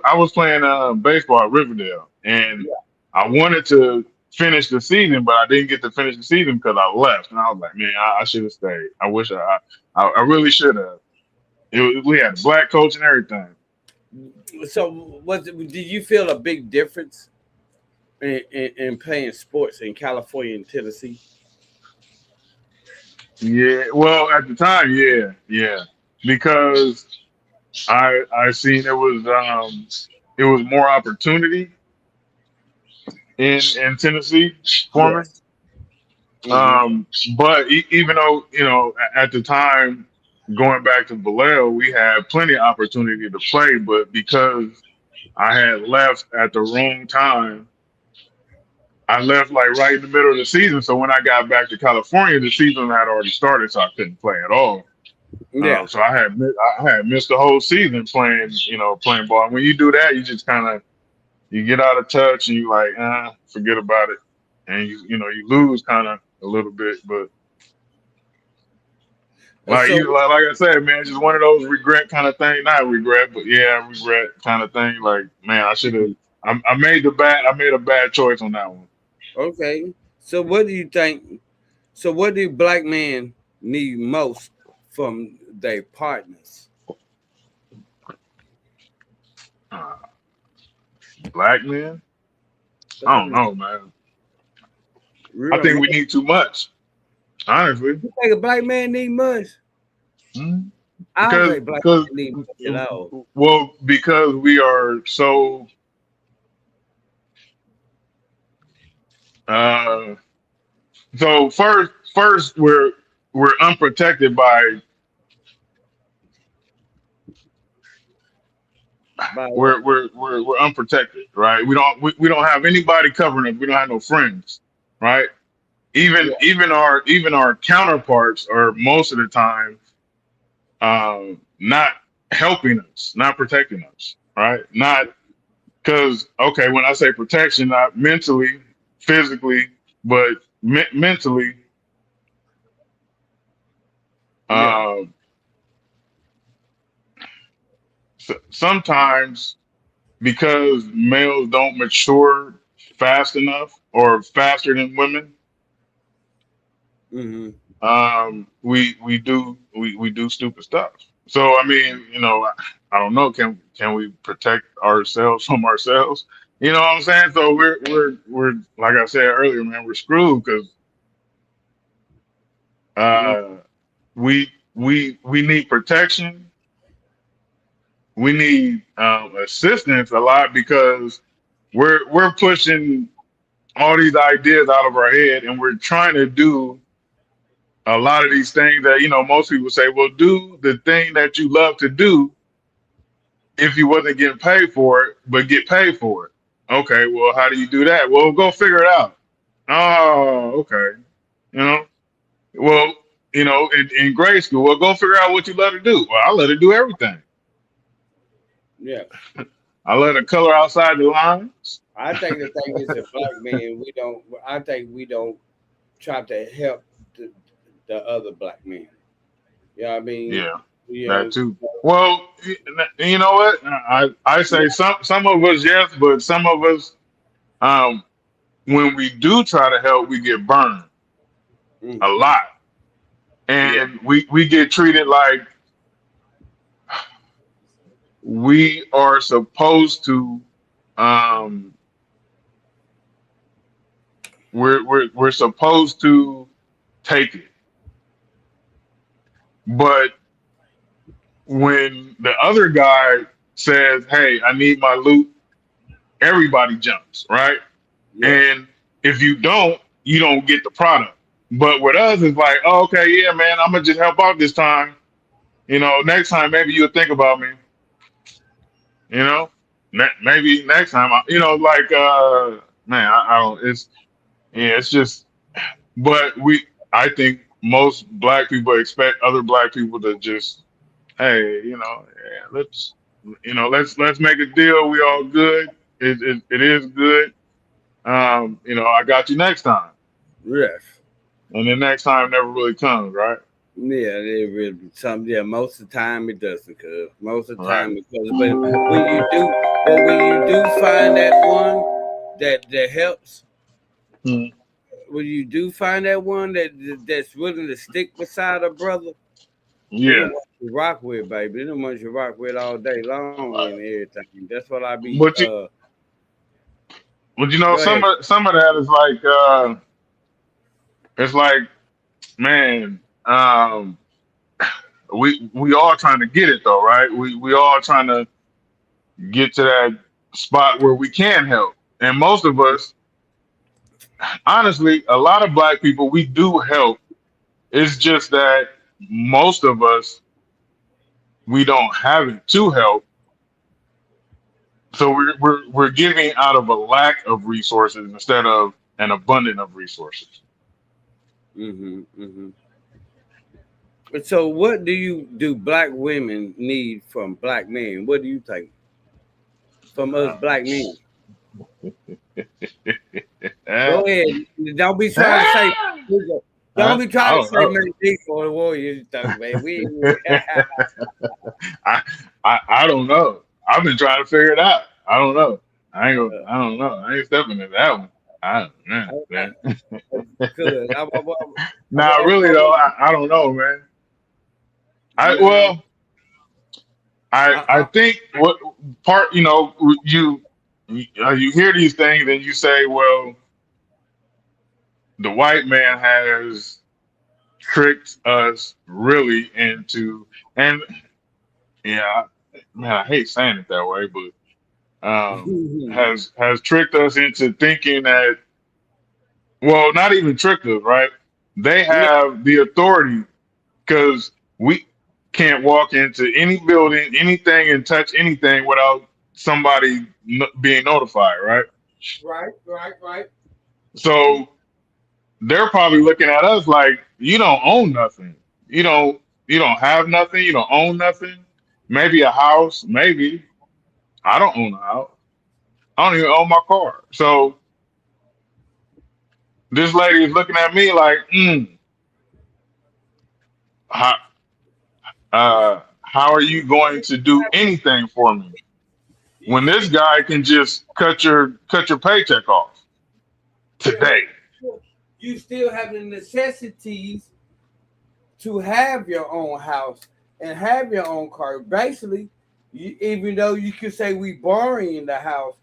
I was playing baseball at Riverdale, and yeah. I wanted to finish the season, but I didn't get to finish the season because I left, and I was like, man, I should have stayed. I wish I really should have. We had a black coach and everything. So, did you feel a big difference in playing sports in California and Tennessee? Yeah, well, at the time, yeah, because I seen it was more opportunity in Tennessee for me. Yes. Mm-hmm. But even though at the time going back to Vallejo, we had plenty of opportunity to play, but because I had left at the wrong time, I left like right in the middle of the season. So when I got back to California, the season had already started, so I couldn't play at all. Yeah. So I had missed the whole season playing ball. And when you do that, you just kind of you get out of touch and you like forget about it, and you lose kind of a little bit. But So, like I said, man, just one of those regret kind of thing. Not regret, but yeah, regret kind of thing. Like man, I should have. I made a bad choice on that one. okay. So, what do you think? So, what do black men need most from their partners? Uh, Black men, I Black don't men, know, man. I real think man. we need too much, honestly. You think a black man need much? Mhm. I don't think black Because men need much at all. well, because we are so uh so first we're unprotected by By what? we're unprotected, right? We don't have anybody covering us. We don't have no friends, right? Yeah. Even our counterparts are most of the time not helping us, not protecting us, right? Not because okay, when I say protection, not mentally, physically, but mentally. Yeah. Um, Sometimes because males don't mature fast enough or faster than women, Mm-hmm. we do stupid stuff. So I mean, I don't know. Can we protect ourselves from ourselves? You know what I'm saying? So we're like I said earlier, man. We're screwed because Mm-hmm. uh, we need protection. We need assistance a lot because we're pushing all these ideas out of our head and we're trying to do a lot of these things that most people say, well, do the thing that you love to do if you wasn't getting paid for it, but get paid for it. Okay, well, how do you do that? Well, go figure it out. Oh, okay. You know, well, in grade school, well, go figure out what you love to do. Well, I let her do everything. Yeah. I let her color outside the lines. I think the thing is that black men, we don't. I think we don't try to help the other black men. You know what I mean? Yeah, You that know, too. Well, you know what? I say some of us yes, but some of us um when we do try to help, we get burned a mm-hmm. lot, Yeah. and we get treated like we are supposed to. Um, we're supposed to take it, but when the other guy says, "Hey, I need my loot," everybody jumps, right? Yes. And if you don't get the product. But with us, it's like, oh, okay, yeah, man, I'm gonna just help out this time. Next time maybe you'll think about me. You know, maybe next time, like, man, I don't. It's yeah, it's just. But I think most black people expect other black people to just, hey, yeah, let's make a deal. We all good. It is good. I got you next time. Yes. And the next time never really comes, right? Yeah, it really some. Yeah, most of the time it doesn't. Cause most of the Right. time it doesn't. But when you do find that one that helps, Mhm. when you do find that one that's willing to stick beside a brother, they Yeah. don't want you rock with, baby. They don't want you rock with all day long and everything. That's what I be. But Go some ahead. of that is like it's like, man, we all trying to get it though, right? We all trying to get to that spot where we can help. And most of us, honestly, a lot of black people, we do help. It's just that most of us, we don't have it to help. So we're giving out of a lack of resources instead of an abundance of resources. Mm-hmm. So, what do black women need from black men? What do you think from us Uh, black men? eh, Go ahead. Don't be trying to say. Don't be I trying to don't say know. many deep for the Warriors, though, man. We I don't know. I've been trying to figure it out. I don't know. I don't know. I ain't stepping in that one. I don't know, man. could. Nah, really though, I don't know, man. I No. well, I think what part you hear these things and you say, well, the white man has tricked us really into, and yeah, man, I hate saying it that way, but has tricked us into thinking that, well, not even tricked us, right? They No. have the authority because we can't walk into any building, anything, and touch anything without somebody being notified, right? Right. So they're probably looking at us like, you don't own nothing. You don't have nothing. You don't own nothing. Maybe a house, maybe. I don't own a house. I don't even own my car. So this lady is looking at me like, how, how are you going to do anything for me You when this still, guy can just cut your paycheck off hold today? on. You still have the necessities to have your own house and have your own car. Basically, even though you could say we borrowing the house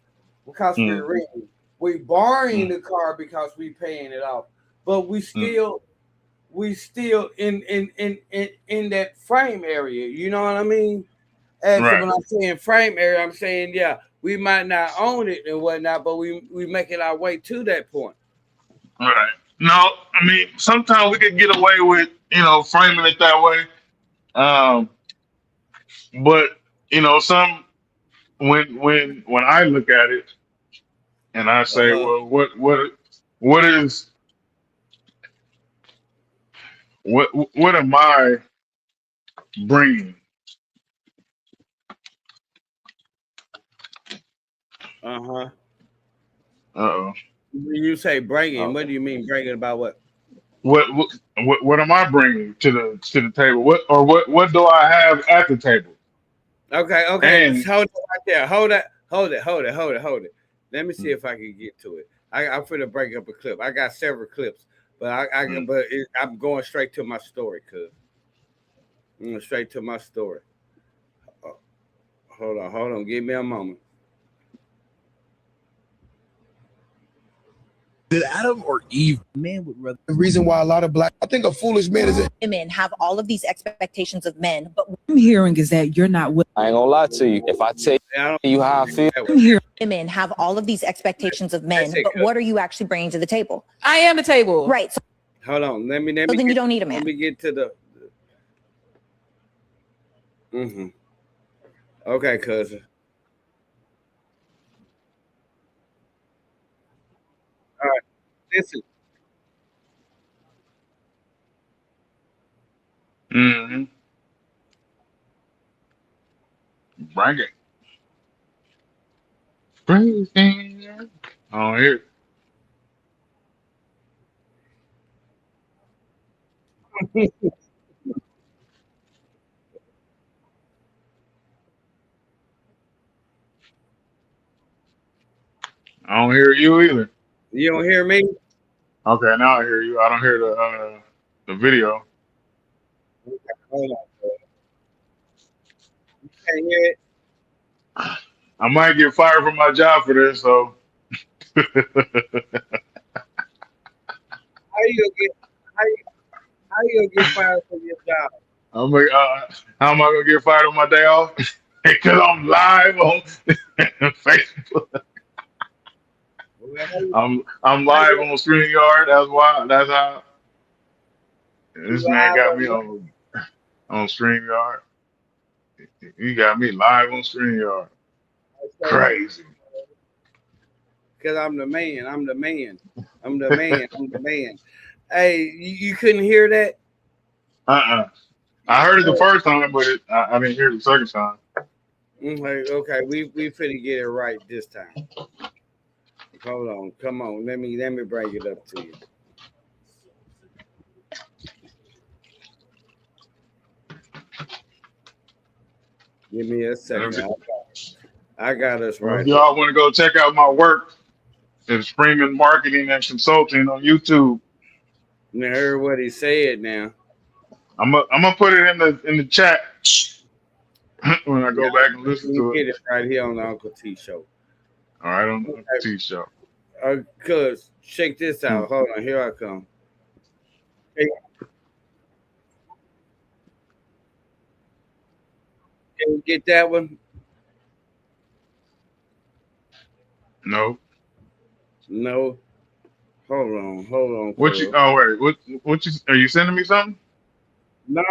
because we're Mm, renting, we borrowing mm, the car because we paying it off, but we mm. still in that frame area. You know what I mean? And so Right, when I'm saying frame area, I'm saying yeah, we might not own it and whatnot, but we making our way to that point. right. No, I mean sometimes we could get away with framing it that way, um, but some when I look at it and I Uh say, huh. well, what is what am I bringing? Uh huh. Uh-oh. When you say bringing, what Okay. do you mean bringing about what? What, what what am I bringing to the table? What do I have at the table? Okay. And Just hold it right there. Hold it. Let me see if I can get to it. I'm finna break up a clip. I got several clips, but mm, I'm going straight to my story, cuz. I'm going straight to my story. Uh, hold on. Give me a moment. Did Adam or Eve? Man would rather. The reason why a lot of black, I think a foolish man is. Women have all of these expectations of men, but I'm hearing is that you're not willing. I ain't gonna lie to you. If I tell I don't you how I feel, I'm hearing women have all of these expectations of That's men, it, but cuz. what are you actually bringing to the table? I am the table. Right. So Hold on. then you don't need a Let man. me get to the. Mm-hmm. Okay, cousin. All right. Listen. mm-hmm, bring it. Bring it. I don't hear it. I don't hear you either. You don't hear me? Okay, now I hear you. I don't hear the video. Hold on. You can't hear it? I might get fired from my job for this, so How you gonna get how you gonna get fired from your job? I'm like, how am I gonna get fired on my day off? Because I'm live on Facebook. Well, I'm how live you on StreamYard. That's why. That's how you this man live got on me what? on StreamYard. He got me live on StreamYard. So, Crazy. because I'm the man. I'm the man. I'm the man. I'm the man. Hey, you couldn't hear that? I heard it the first time, but I didn't hear it the second time. Like, okay, we finna get it right this time. Hold on, come on. Let me bring it up to you. Give me a second. I got us Well, right if here. y'all want to go check out my work, it's Freeman Marketing and Consulting on YouTube. You heard what he said now. I'm gonna put it in the chat when I go back and listen You to get it. it right here on the Uncle T show. All right, on the T show. Cuz, check this out. Hold on, here I come. Hey, can you get that one? No. No. Hold on, What you? cuz. Oh wait. What you? Are you sending me something? No,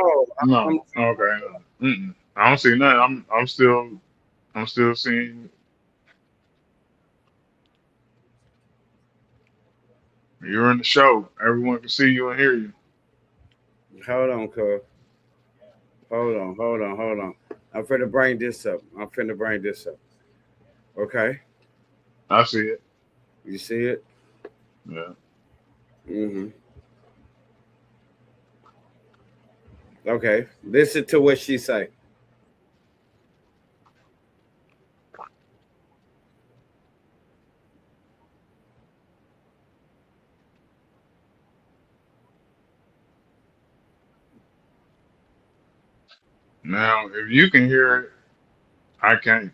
I'm No. Okay. Mm-mm. I don't see nothing. I'm still seeing. You're in the show. Everyone can see you and hear you. hold on, cuz. Hold on. I'm finna bring this up. Okay. I see it. You see it? Yeah. Mm-hmm. Okay. Listen to what she say. Now, if you can hear it, I can't.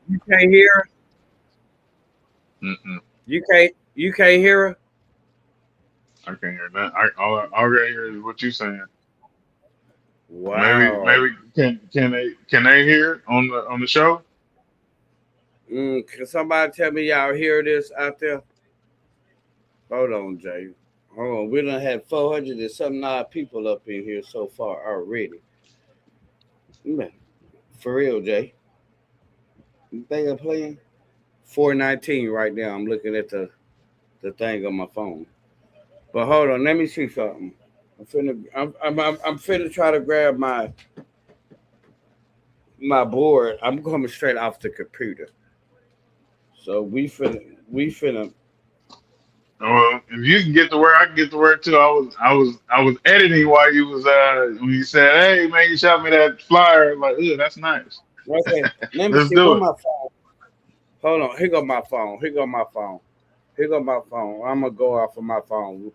You can't hear her? Mm-mm. You can't hear her? I can't hear that. All I hear is what you saying. Wow. Maybe can they hear it on the show? Can somebody tell me y'all hear this out there? Hold on, Jay. Hold on. We done had 400 and something odd people up in here so far already. Man, for real, Jay. You think I'm playing? 419 right now. I'm looking at the thing on my phone. But hold on, let me see something. I'm finna try to grab my board. I'm coming straight off the computer. So we finna. Well, if you can get to where I can get to where too. I was editing while you was when you said, "Hey man, you shot me that flyer." Like, ooh, that's nice. Okay, let me Let's see. Where do it. my phone? Hold on. Here go my phone. Here go my phone. Here go my phone. I'm gonna go off of my phone.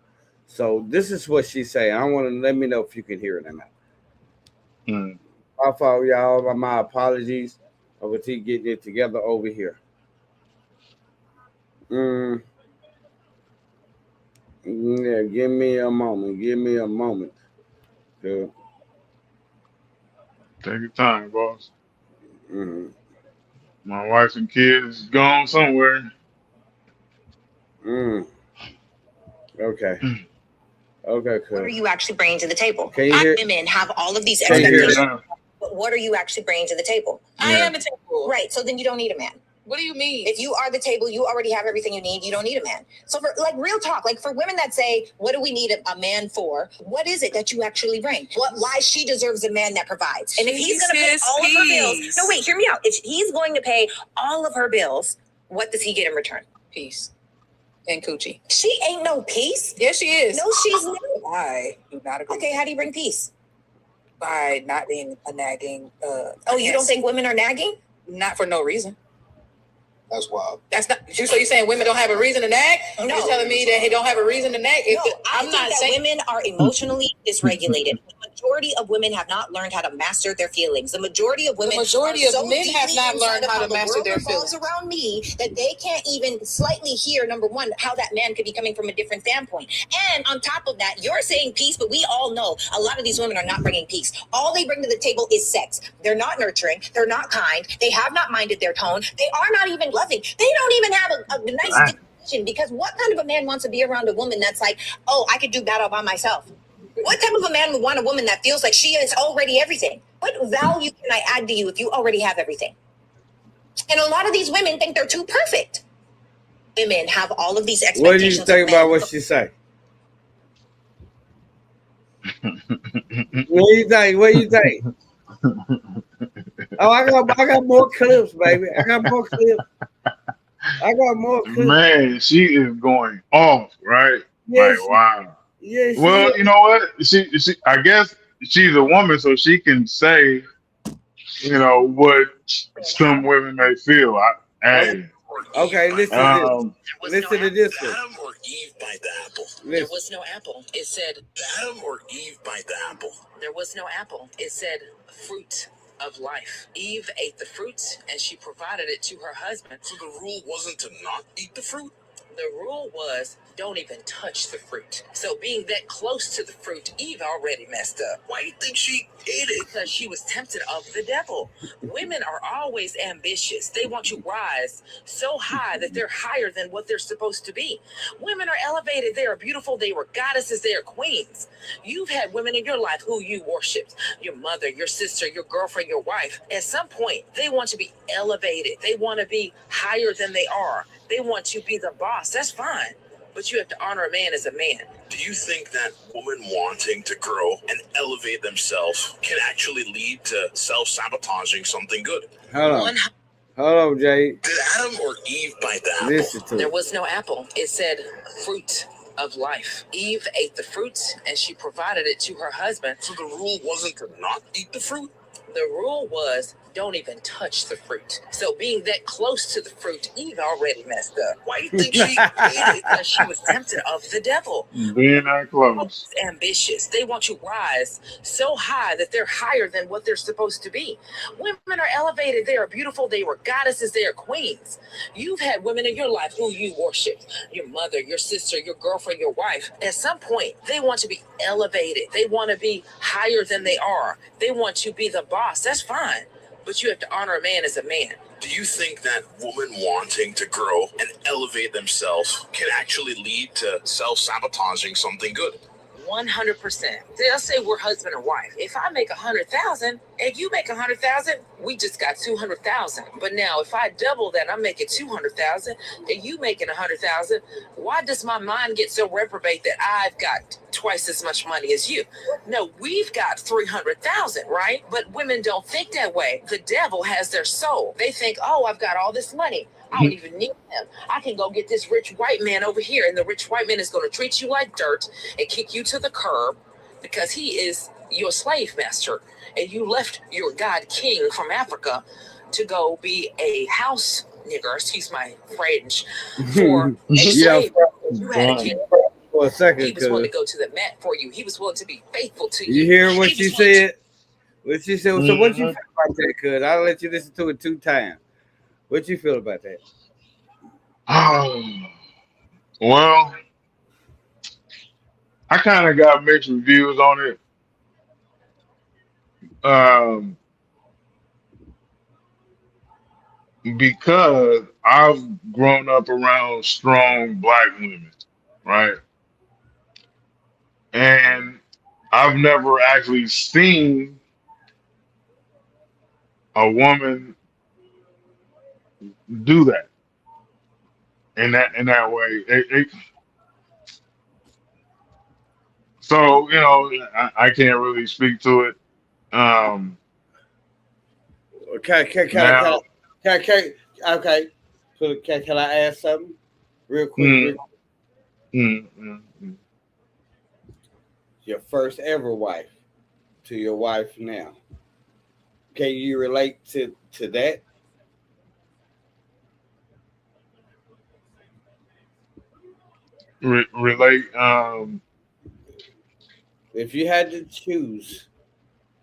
So this is what she say. I want to let me know if you can hear it or not. Hmm. My fault, y'all. My apologies. I was getting it together over here. Mm, yeah, give me a moment. Give me a moment. Good. Take your time, boss. Mm, My wife and kids gone somewhere. mm. Okay. Okay, What are cool. you actually bringing to the table? Can you hear? Women have all of these Can I you can hear hear? it expectations, now. but what are you actually bringing to the table? I Yeah. am a table. Right. So then you don't need a man. What do you mean? If you are the table, you already have everything you need. You don't need a man. So for like real talk, like for women that say, what do we need a man for? What is it that you actually bring? Why she deserves a man that provides. And if he's going to pay all of her bills, no, wait, hear me out. If he's going to pay all of her bills, what does he get in return? Peace. and coochie. She ain't no peace. Yes, she is. No, she's not. I do not agree. Okay, how do you bring peace? By not being a nagging. Oh, you don't think women are nagging? Not for no reason. That's wild. That's not. So you're saying women don't have a reason to nag? No. You're telling me that they don't have a reason to nag? No, I think that women are emotionally dysregulated. The majority of women have not learned how to master their feelings. The majority of women, The majority are of so men have deeply not learned inside how of to master the world their revolves feelings. around me that they can't even slightly hear, number one, how that man could be coming from a different standpoint. And on top of that, you're saying peace, but we all know a lot of these women are not bringing peace. All they bring to the table is sex. They're not nurturing. They're not kind. They have not minded their tone. They are not even loving. They don't even have a nice discussion, because what kind of a man wants to be around a woman that's like, oh, I could do that all by myself? What type of a man would want a woman that feels like she is already everything? What value can I add to you if you already have everything? And a lot of these women think they're too perfect. Women have all of these expectations. What do you think about what she say? What do you think? What do you think? Oh, I got more clips, baby. I got more clips. Man, she is going off, right? Yes, Like, wow. yes. Well, you know what? She I guess she's a woman, so she can say, what some women may feel. Okay, listen to this. Listen to this one. Adam or Eve bite the apple? There was no apple. It said Adam or Eve bite the apple? there was no apple. It said fruit of life. Eve ate the fruit and she provided it to her husband. So the rule wasn't to not eat the fruit? The rule was don't even touch the fruit. So being that close to the fruit, Eve already messed up. Why do you think she ate it? Because she was tempted of the devil. Women are always ambitious. They want to rise so high that they're higher than what they're supposed to be. Women are elevated. They are beautiful. They were goddesses. They are queens. You've had women in your life who you worshipped. Your mother, your sister, your girlfriend, your wife. At some point, they want to be elevated. They want to be higher than they are. They want to be the boss. That's fine. But you have to honor a man as a man. Do you think that women wanting to grow and elevate themselves can actually lead to self-sabotaging something good? Hold on, Jay. Did Adam or Eve bite the apple? Listen to There it. was no apple. It said fruit of life. Eve ate the fruit and she provided it to her husband. So the rule wasn't to not eat the fruit? The rule was don't even touch the fruit. So being that close to the fruit, Eve already messed up. Why do you think she ate it? Because she was tempted of the devil. Being that close. Ambitious. They want to rise so high that they're higher than what they're supposed to be. Women are elevated. They are beautiful. They were goddesses. They are queens. You've had women in your life who you worshiped. Your mother, your sister, your girlfriend, your wife. At some point, they want to be elevated. They want to be higher than they are. They want to be the boss. That's fine. But you have to honor a man as a man. Do you think that women wanting to grow and elevate themselves can actually lead to self-sabotaging something good? 100%. They'll say we're husband and wife. If I make 100,000 and you make 100,000, we just got 200,000. But now if I double that, I'm making 200,000 and you making 100,000. Why does my mind get so reprobate that I've got twice as much money as you? No, we've got 300,000, right? But women don't think that way. The devil has their soul. They think, oh, I've got all this money. I don't even need him. I can go get this rich white man over here, and the rich white man is going to treat you like dirt and kick you to the curb because he is your slave master. And you left your God king from Africa to go be a house nigger, excuse my French, for a slave. You had a king. For a second, He was willing to go to the mat for you. He was willing to be faithful to you. You hear what He she was willing said? What she said. So what you feel about that? Cuz I'll let you listen to it 2 times. What you feel about that? Well, I kind of got mixed reviews on it. Because I've grown up around strong black women, right? And I've never actually seen a woman do that in that way. So I can't really speak to it. Okay. So can I ask something real quick? mm, mm, mm. Your first ever wife to your wife now. Can you relate to that? Relate. If you had to choose,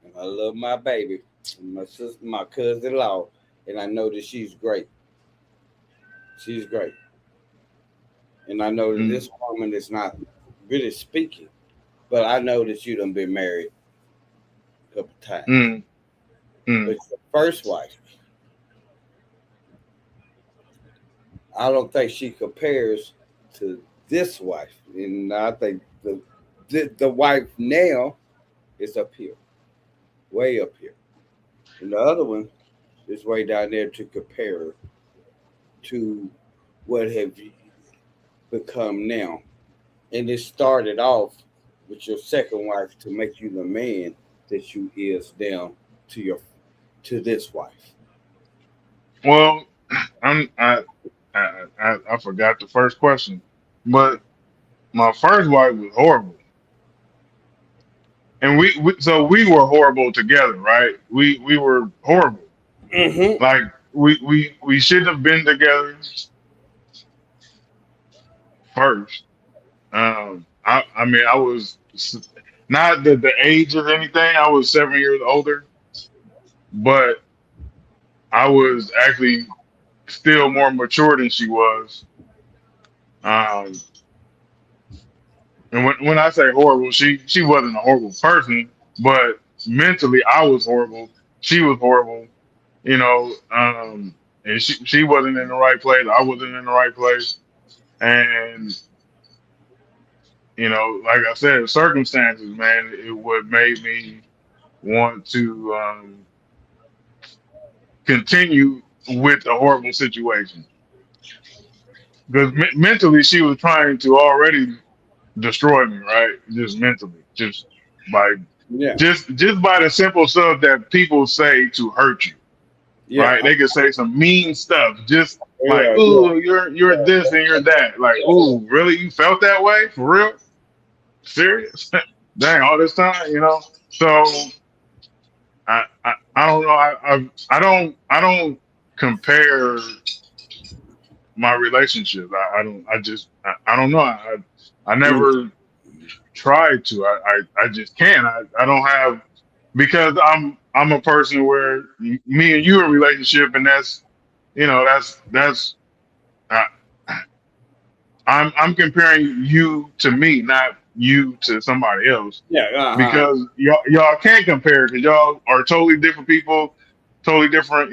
and I love my baby, my sister, my cousin-in-law, and I know that she's great. She's great. And I know that Mm, this woman is not really speaking, but I know that you done been married a couple times. mm, But mm. your first wife, I don't think she compares to this wife. And I think the wife now is up here, way up here. And the other one is way down there to compare to what have you become now. And it started off with your second wife to make you the man that you is down to this wife. Well, I'm I forgot the first question, but my first wife was horrible, and we were horrible together, right? We were horrible. Mm-hmm. Like we shouldn't have been together first. I mean I was not the age of anything. I was 7 years older, but I was actually still more mature than she was. Um, and when I say horrible, she wasn't a horrible person, but mentally I was horrible. She was horrible, you know. And she wasn't in the right place. I wasn't in the right place, and like I said, circumstances, man, it what made me want to continue with a horrible situation because mentally she was trying to already destroy me, right? Just mentally, just by Yeah. just by the simple stuff that people say to hurt you, right? Yeah. They could say some mean stuff, just like, Yeah. "Ooh, you're this and you're that." Like, "Ooh, really? You felt that way for real? Serious? Dang, all this time, you know?" So I don't know. I don't compare my relationships. I don't know. I never tried to. I just can't. I don't have because I'm a person where me and you are in a relationship, and that's uh, I'm comparing you to me, not you to somebody else, Yeah. because y'all can't compare because y'all are totally different people, totally different.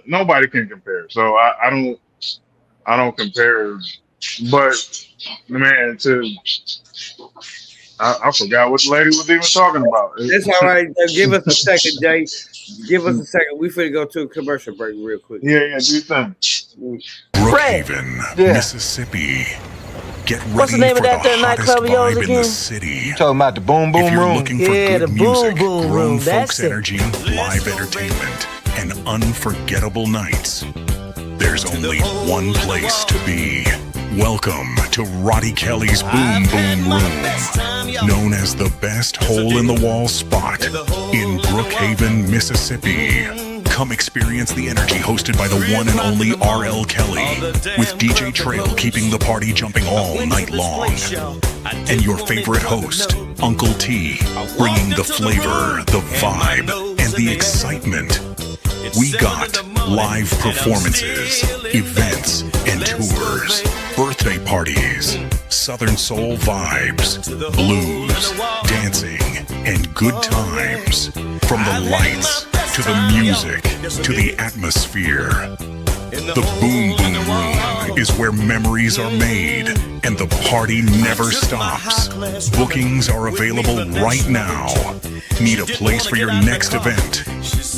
Nobody can compare. So I don't compare. But man, I forgot what the lady was even talking about. That's all right. Give us a second, Jay. Give us a second. We finna go to a commercial break real quick. Yeah, do you think? Brookhaven, Mississippi. Get ready What's the name for of that the there hottest nightclub of yours vibe in again? the city. You talking about the Boom If Boom you're Room? looking for Yeah, good the Boom music, Boom grown Room. folks That's it. energy, live entertainment, and unforgettable nights, there's only one place to be. Welcome to Roddy Kelly's Boom Boom Room, known as the best hole-in-the-wall spot in Brookhaven, Mississippi. Come experience the energy hosted by the one and only R.L. Kelly, with DJ Trail keeping the party jumping all night long. And your favorite host, Uncle T, bringing the flavor, the vibe, and the excitement. We got live performances, events, and tours, birthday parties, Southern soul vibes, blues, dancing, and good times. From the lights, to the music, to the atmosphere. The Boom Boom Room is where memories are made and the party never stops. Bookings are available right now. Need a place for your next event?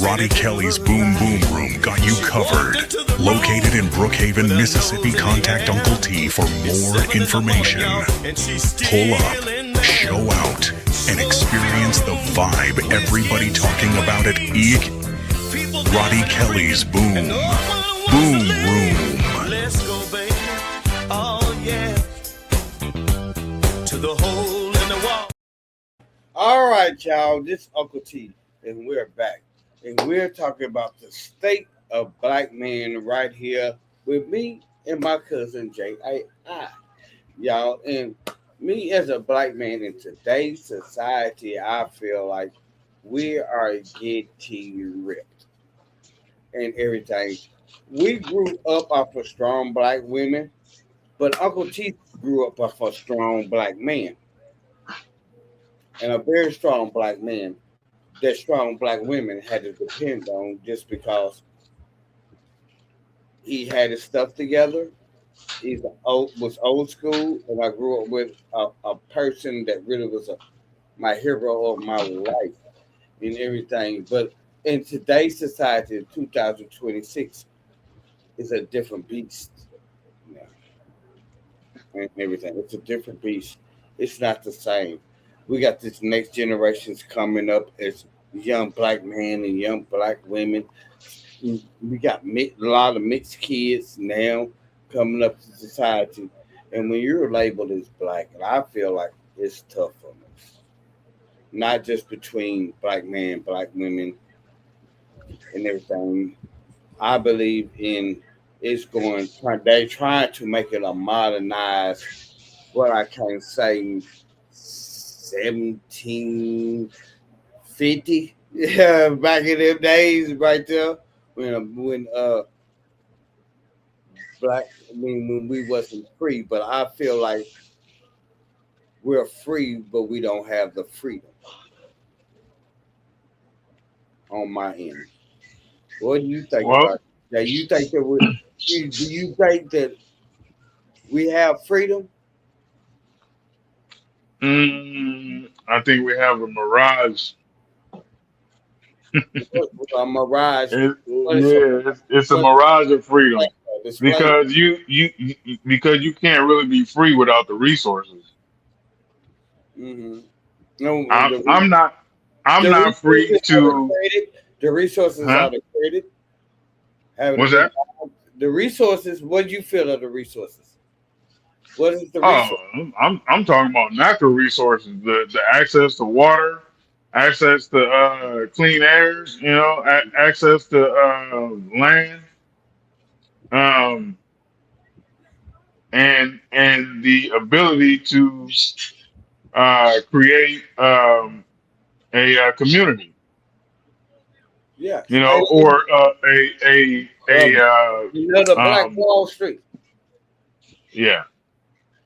Roddy Kelly's Boom Boom Room got you covered. Located in Brookhaven, Mississippi, contact Uncle T for more information. Pull up, show out, and experience the vibe everybody talking about at Roddy Kelly's Boom Room. Let's go, baby. Oh, yeah. All right, y'all. This is Uncle T, and we're back, and we're talking about the state of black men right here with me and my cousin J.I. Y'all, and me as a black man in today's society, I feel like we are getting ripped and everything. We grew up off of strong black women, but Uncle T grew up off a strong black man and a very strong black man that strong black women had to depend on just because he had his stuff together. Was old school, and I grew up with a person that really was my hero of my life and everything. But in today's society, in 2026, is a different beast. Yeah, and everything. It's a different beast. It's not the same. We got this next generations coming up as young black men and young black women. We got a lot of mixed kids now coming up to society, and when you're labeled as black, and I feel like it's tough on us, not just between black men, black women, and everything. I believe in it's going. They trying to make it a modernized, what I can say, 1750. Yeah, back in them days, right there, when black. I mean, when we wasn't free, but I feel like we're free, but we don't have the freedom on my end. What do you think Well, about it? Now, you think that do you think that we have freedom? I think we have a mirage. A mirage. What is a Yeah, it's a what mirage of freedom display? because because you can't really be free without the resources. Mm-hmm. No, I'm not I'm the not free resources are to, created. The resources huh? are created. Have it What's been that? the resources? What do you feel of the resources? What is the Oh, resource? I'm talking about natural resources, the access to water, access to clean airs, access to land, um, and the ability to create a community, Yes. And or a another Black um, Wall Street. yeah,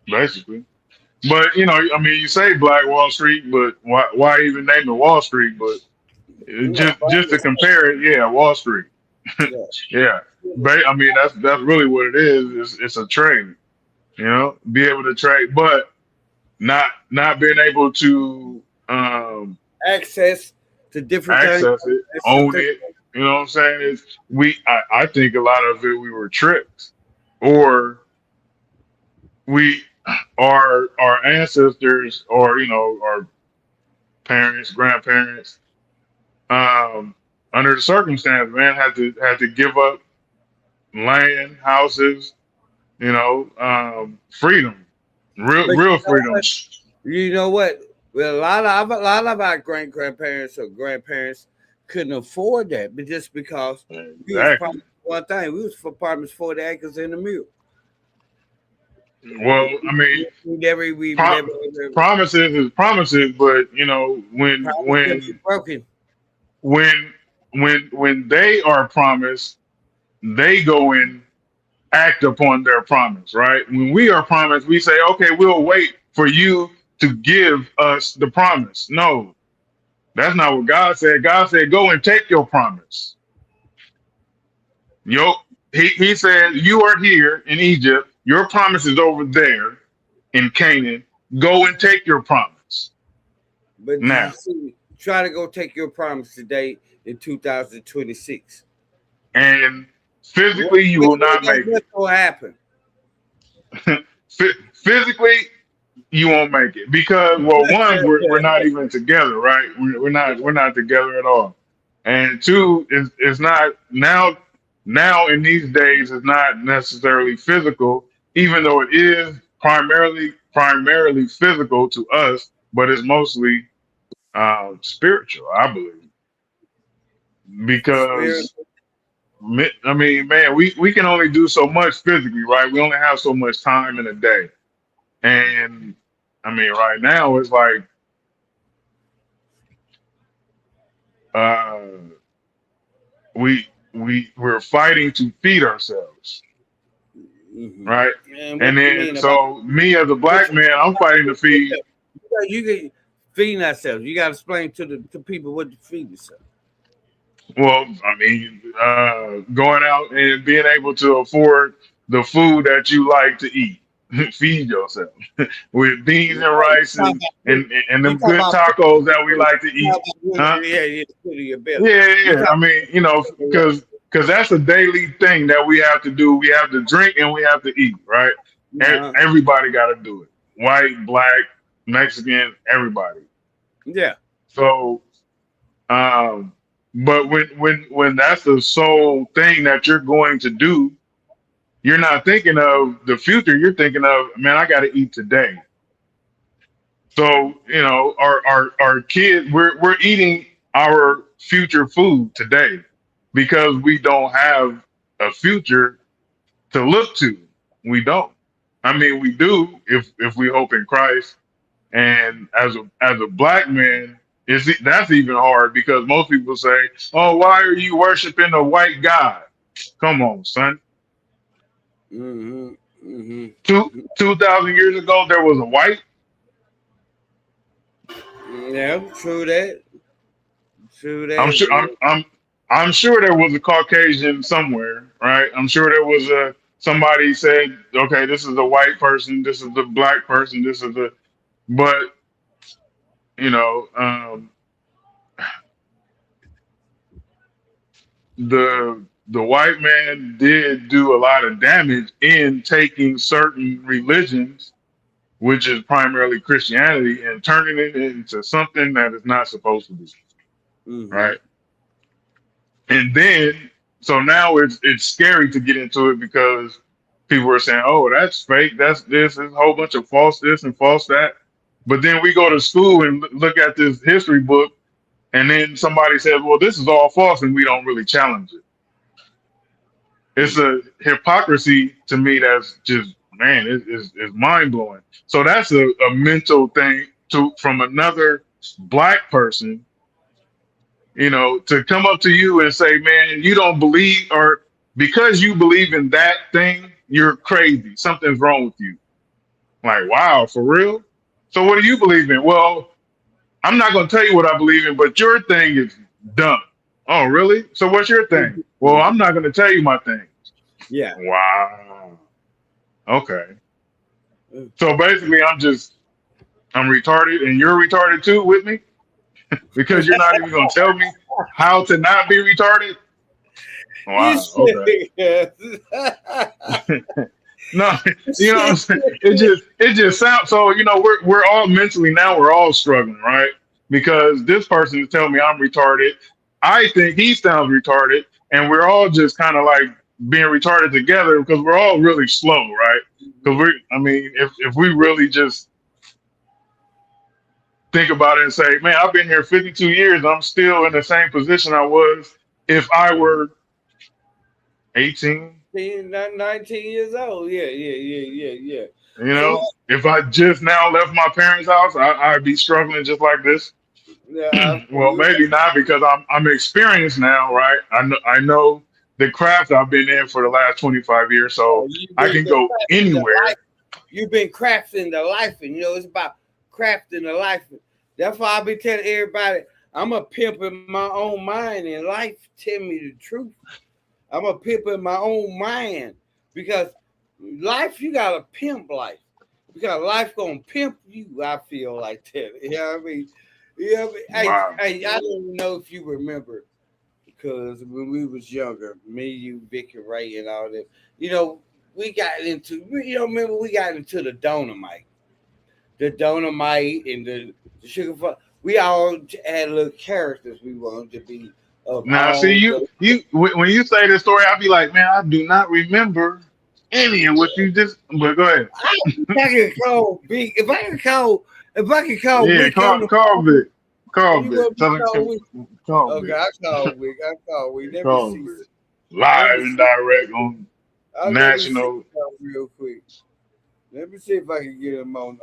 basically. But I mean, you say Black Wall Street, but why even name it Wall Street? But Yeah, just to compare it, yeah, Wall Street. yeah. Yeah, I mean that's really what it is. It's a trade, be able to trade, but not being able to Access to different things. access it, That's the own thing. it. You know what I'm saying? I think a lot of it we were tricked, or we our ancestors, or our parents, grandparents, um, under the circumstance, man, had to give up land, houses, freedom, But real freedom. you know what? Well, a lot of our great grandparents or grandparents couldn't afford that, but just because we was Exactly. promised one thing, we was for promised 40 acres in the mule. Well, I mean, We pro- never promises is promises, but promise can be broken. when when they are promised, they go and act upon their promise, right? When we are promised, we say, okay, we'll wait for you to give us the promise. No, that's not what God said. God said, go and take your promise. Yo, he said, you are here in Egypt. Your promise is over there in Canaan. Go and take your promise But you now. see, try to go take your promise today in 2026. And physically, you will not make What's going to happen? it. Physically, you won't make it because, well, one, we're not even together, right? We're not together at all. And two, it's not now in these days it's not necessarily physical, even though it is primarily physical to us, but it's mostly spiritual, I believe, Spirit. because I mean, man, we can only do so much physically, right? We only have so much time in a day, and I mean, right now it's like uh, we're fighting to feed ourselves, Mm-hmm. right? And what And you then mean about so me as a what black man, I'm fighting to feed. you can feeding ourselves? You got to explain to people what to feed yourself. Well, I mean, going out and being able to afford the food that you like to eat, feed yourself with beans and Right. rice and You them talk good about tacos that we like to you talk eat, about huh? yeah, put in your belly. Yeah, yeah, You yeah. talk I mean, about because that's a daily thing that we have to do. We have to drink and we have to eat, right? uh, Everybody got to do it. White, black, Mexican, everybody. yeah. So, um, but when that's the sole thing that you're going to do, you're not thinking of the future. You're thinking of, man, I got to eat today. So, our kids, we're eating our future food today because we don't have a future to look to. We don't. I mean, we do if we hope in Christ. And as a black man, that's even hard because most people say, "Oh, why are you worshiping a white God?" Come on, son. Mm-hmm. Mm-hmm. Two thousand years ago, there was a white. Yeah, true that. True I'm that. sure. I'm sure there was a Caucasian somewhere, right? I'm sure there was somebody said, "Okay, this is a white person. This is the black person. This is the." But you know, the white man did do a lot of damage in taking certain religions, which is primarily Christianity, and turning it into something that is not supposed to be, Mm-hmm. right? And then so now it's scary to get into it because people are saying, "Oh, that's fake. That's this. There's a whole bunch of false this and false that." But then we go to school and look at this history book, and then somebody says, "Well, this is all false," and we don't really challenge it. It's a hypocrisy to me that's just man, it's mind blowing. So that's a mental thing to from another black person, to come up to you and say, man, you don't believe, or because you believe in that thing, you're crazy. Something's wrong with you. Like, wow, for real? So what do you believe in? Well, I'm not going to tell you what I believe in, but your thing is dumb. Oh, really? So what's your thing? Well, I'm not going to tell you my thing. Yeah. Wow. Okay. So basically, I'm retarded and you're retarded too with me because you're not even going to tell me how to not be retarded. You Wow. Okay. said yes. No, what I'm saying? It just sounds so. We're all mentally now. We're all struggling, right? Because this person is telling me I'm retarded. I think he sounds retarded, and we're all just kind of like being retarded together because we're all really slow, right? Because I mean, if we really just think about it and say, man, I've been here 52 years, I'm still in the same position I was if I were 18. 19 years old. Yeah. So If I just now left my parents' house, I'd be struggling just like this. yeah, Well, maybe not because I'm experienced now, right? I know the craft I've been in for the last 25 years, so you've I been can go crafting the anywhere. life. You've been crafting the life, and it's about crafting the life. That's why I be telling everybody I'm a pimp in my own mind, and life tell me the truth. I'm a pimp in my own mind because life, you got to pimp life because life gonna pimp you. I feel like that. You know what I mean? You know what I mean? Wow. Hey, I don't know if you remember because when we was younger, me, you, Vicky, Ray, and all that, we got into. Remember we got into the dynamite, and the sugar. We all had little characters we wanted to be of Now, see, all when you say this story, I'll be like, man, I do not remember any of what you just. But go ahead. I can call Big. If I can call Yeah, Rick on the call phone, Vic. Call You Vic. want me Tell to him call Wick? call Okay, Vic. I call Wick. Let me Call see. Vic. Let Live me and see. direct on Let me see national. real quick. Let me see if I can get him on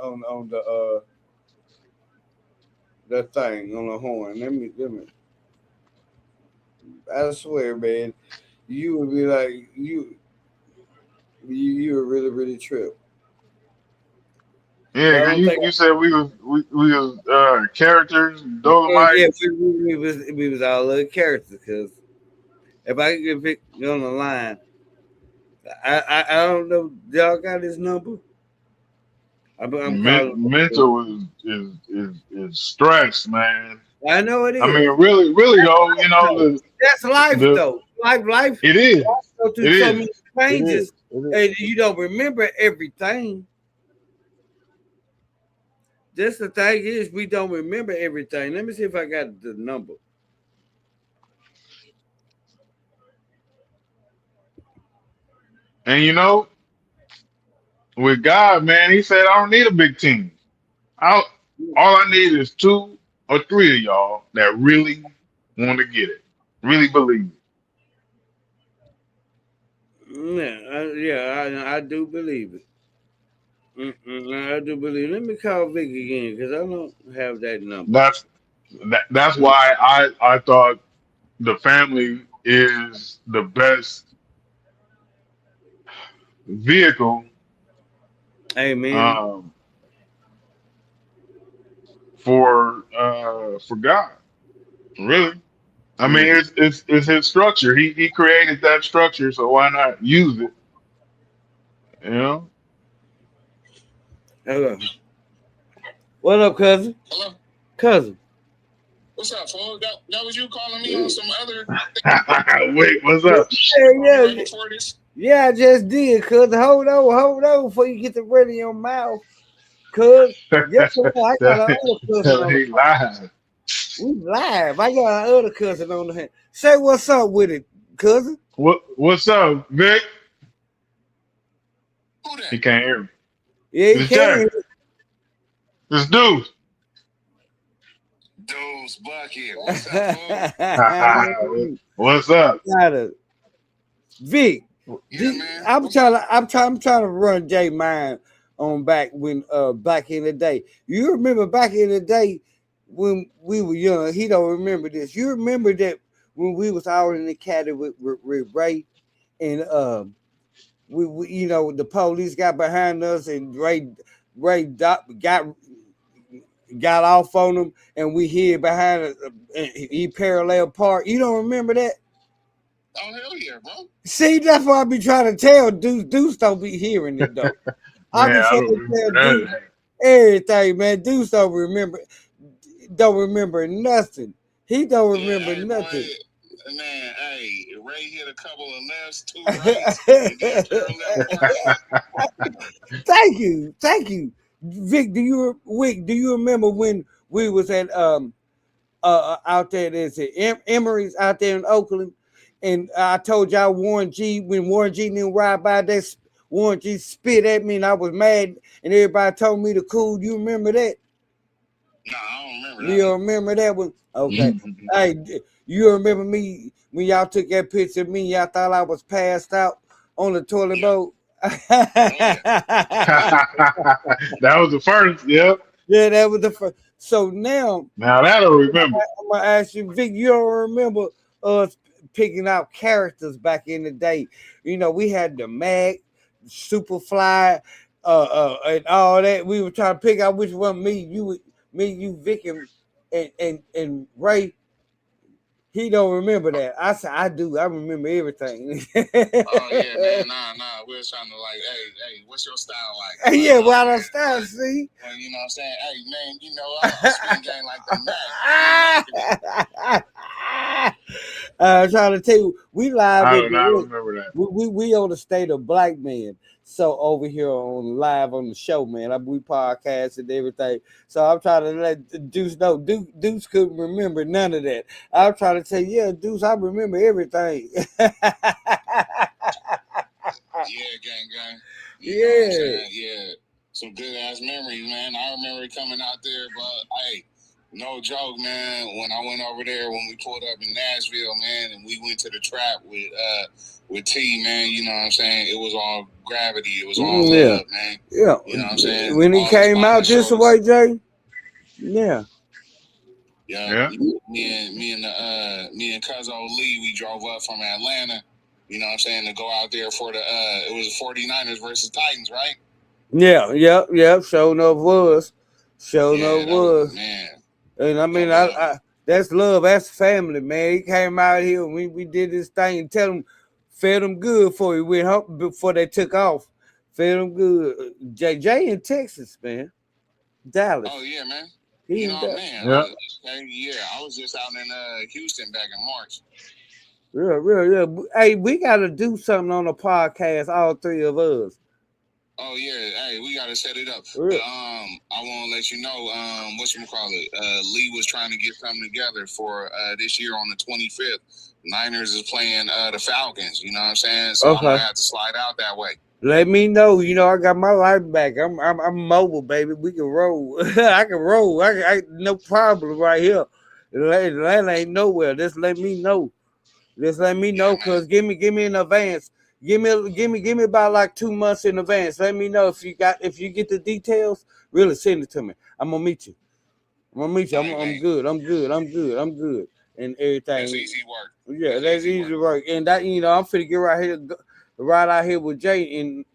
the thing on the horn. Let me. I swear, man, you would be like you would really trip. But I Yeah, 'cause don't think. you said we was characters, Yeah, Dolomite. we was all little characters. Because if I could get Vic on the line, I don't know. Y'all got his number? I'm calling. Mental is stress, man. I know it I mean, is. really though, So, that's life, the though. Life it is, go through it so is, many it is, changes, it is. and you don't remember everything. Just the thing is, we don't remember everything. Let me see if I got the number. And with God, man, He said, I don't need a big team. I all I need is 2 or 3 of y'all that really want to get it, really believe it. Yeah, I do believe it. I do believe it. Let me call Vic again because I don't have that number. That's why I thought the family is the best vehicle Amen. um, for God. Really, I mean, Mm. it's his structure. He created that structure, so why not use it? You know. Hello. What up, cousin? Hello. Cousin. What's up, fool? That was you calling me on some other Wait, what's up? Yeah. before this? Yeah, I just did, cuz. Hold on before you get the red in your mouth. Cuz, yes, I got another cousin on the He phone. lied. We live. I got another cousin on the hand. Say what's up with it, cousin. What's up, Vic? Who that? He can't hear me. Yeah, he It's Jay. can. This dude. Dude's Bucket. What's up, fool? What's up? Got it. Vic, Yeah, man. I'm trying to run Jay mind on back in the day. You remember back in the day when we were young? He don't remember this. You remember that when we was out in the caddy with Ray and we the police got behind us and got off on him and we hid behind he parallel park. You don't remember that? Oh, hell yeah, bro. See, that's what I be trying to tell Deuce. Deuce don't be hearing it though. I Man, be I trying don't to tell remember Deuce that. everything, man. Deuce don't remember nothing. He don't Yeah, remember hey, boy. nothing. Man, hey, Ray hit a couple of lefts, 2 rights, and then parallel park. Thank you, Vic. Do you remember when we was at out there? There's Emery's out there in Oakland, and I told y'all when Warren G didn't ride by that. Warren G spit at me and I was mad and everybody told me to cool. You remember that? No, I don't remember You that one. don't remember that one? Okay. Hey, you remember me when y'all took that picture of me? Y'all thought I was passed out on the toilet Yeah. boat? That was the first. Yep. Yeah, that was the first. So now Now that I remember. I'm gonna ask you, Vic. You don't remember us picking out characters back in the day? We had the Mac, Superfly, and all that. We were trying to pick out which one you, Vic, and Ray. He don't remember that. I said I do. I remember everything. Oh yeah, man. Nah. We're trying to like, hey, what's your style like? Yeah, well, I start see. Well, you know what I'm saying? Hey, man, I'm spin game like the Mac. I'm trying to tell you, we live I in do not the remember that. we on the state of Blackmen. So over here on live on the show, man, we podcast and everything. So I'm trying to let Deuce know. Deuce couldn't remember none of that. I'm trying to tell you, yeah, Deuce, I remember everything. Yeah, gang. You know what I'm saying? Yeah. Some good ass memories, man. I remember coming out there, but hey, No joke, man. When I went over there, when we pulled up in Nashville, man, and we went to the trap with T, man, you know what I'm saying? It was all gravity. It was all love, man. Yeah. You know what I'm saying? When he All the came out sponsors this showed us. way, Jay. Yeah. Yeah. Me and Cuzzo Lee, we drove up from Atlanta, you know what I'm saying, to go out there for the it was the 49ers versus Titans, right? Yeah, yep. Show enough was. Show enough that was, was. man. And I mean, I that's love. That's family, man. He came out here and we did this thing and tell him, fed him good before he went home, before they took off. Fed him good. Jay in Texas, man. Dallas. Oh yeah, man. He You in know, Dallas. man. I was just out in Houston back in March. Real. Hey, we gotta do something on the podcast, all three of us. Oh yeah, hey, we gotta set it up. Real. But I want to let you know, whatchamacallit, Lee was trying to get something together for this year on the 25th. Niners is playing the Falcons, you know what I'm saying? So I'm gonna have to slide out that way. Let me know. You know, I got my life back. I'm mobile, baby. We can roll. I can roll. I no problem right here. Atlanta ain't nowhere. Just let me know. Just let me know, cause give me in advance. Give me about like 2 months in advance. Let me know if you get the details. Really send it to me. I'm gonna meet you. I'm good. I'm good. And everything. That's easy work. Yeah, that's easy work. And that, you know, I'm finna get right out here with Jay in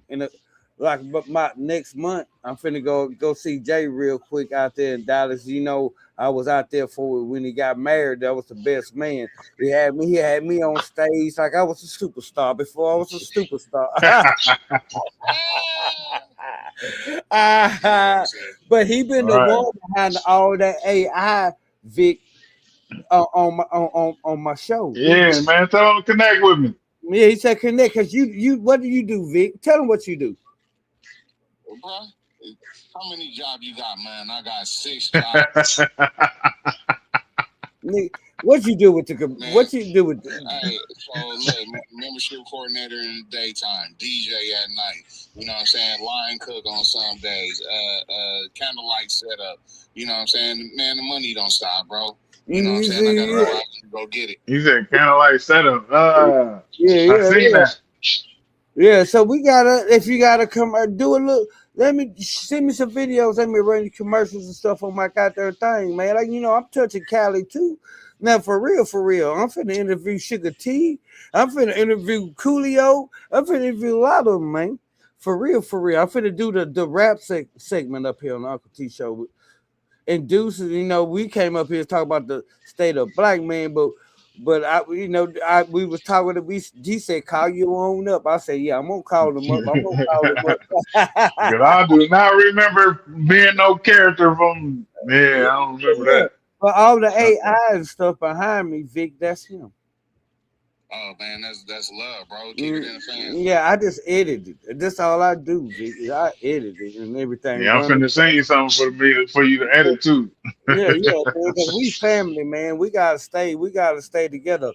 but my next month. I'm finna go see Jay real quick out there in Dallas. You know, I was out there for when he got married. That was the best man. He had me on stage like I was a superstar before I was a superstar. But he been the one behind all that AI, Vic, on my show. Yeah, man. Tell him to connect with me. Yeah, he said connect, because you what do you do, Vic? Tell him what you do. Bro, how many jobs you got, man? I got 6 jobs. What you do with the man, what you do with the, hey, so look, membership coordinator in the daytime, DJ at night, you know what I'm saying, line cook on some days, candlelight setup, you know what I'm saying, man, the money don't stop, bro. You know what I'm saying? I gotta go out and go get it. He said candlelight setup. I seen that. Yeah, so we gotta, if you gotta come do a look, let me send me some videos, let me run the commercials and stuff on my goddamn thing, man. Like, you know, I'm touching Cali too. Now for real, I'm finna interview Sugar T. I'm finna interview Coolio. I'm finna interview a lot of them, man. For real. I'm finna do the rap segment up here on the Uncle T show. And Deuce, you know, we came up here to talk about the state of black man, but we was talking. He said, "Call you on up." I said, "Yeah, I'm gonna call him up. Because I do not remember being no character from. Yeah, I don't remember that. But all the AI and stuff behind me, Vic, that's him. Oh man, that's love, bro. Keep it in the fans. Yeah, I just edited. That's all I do, Vic. I edit it and everything. Yeah, I'm finna send you something for you to edit too. Yeah, because we family, man. We gotta stay together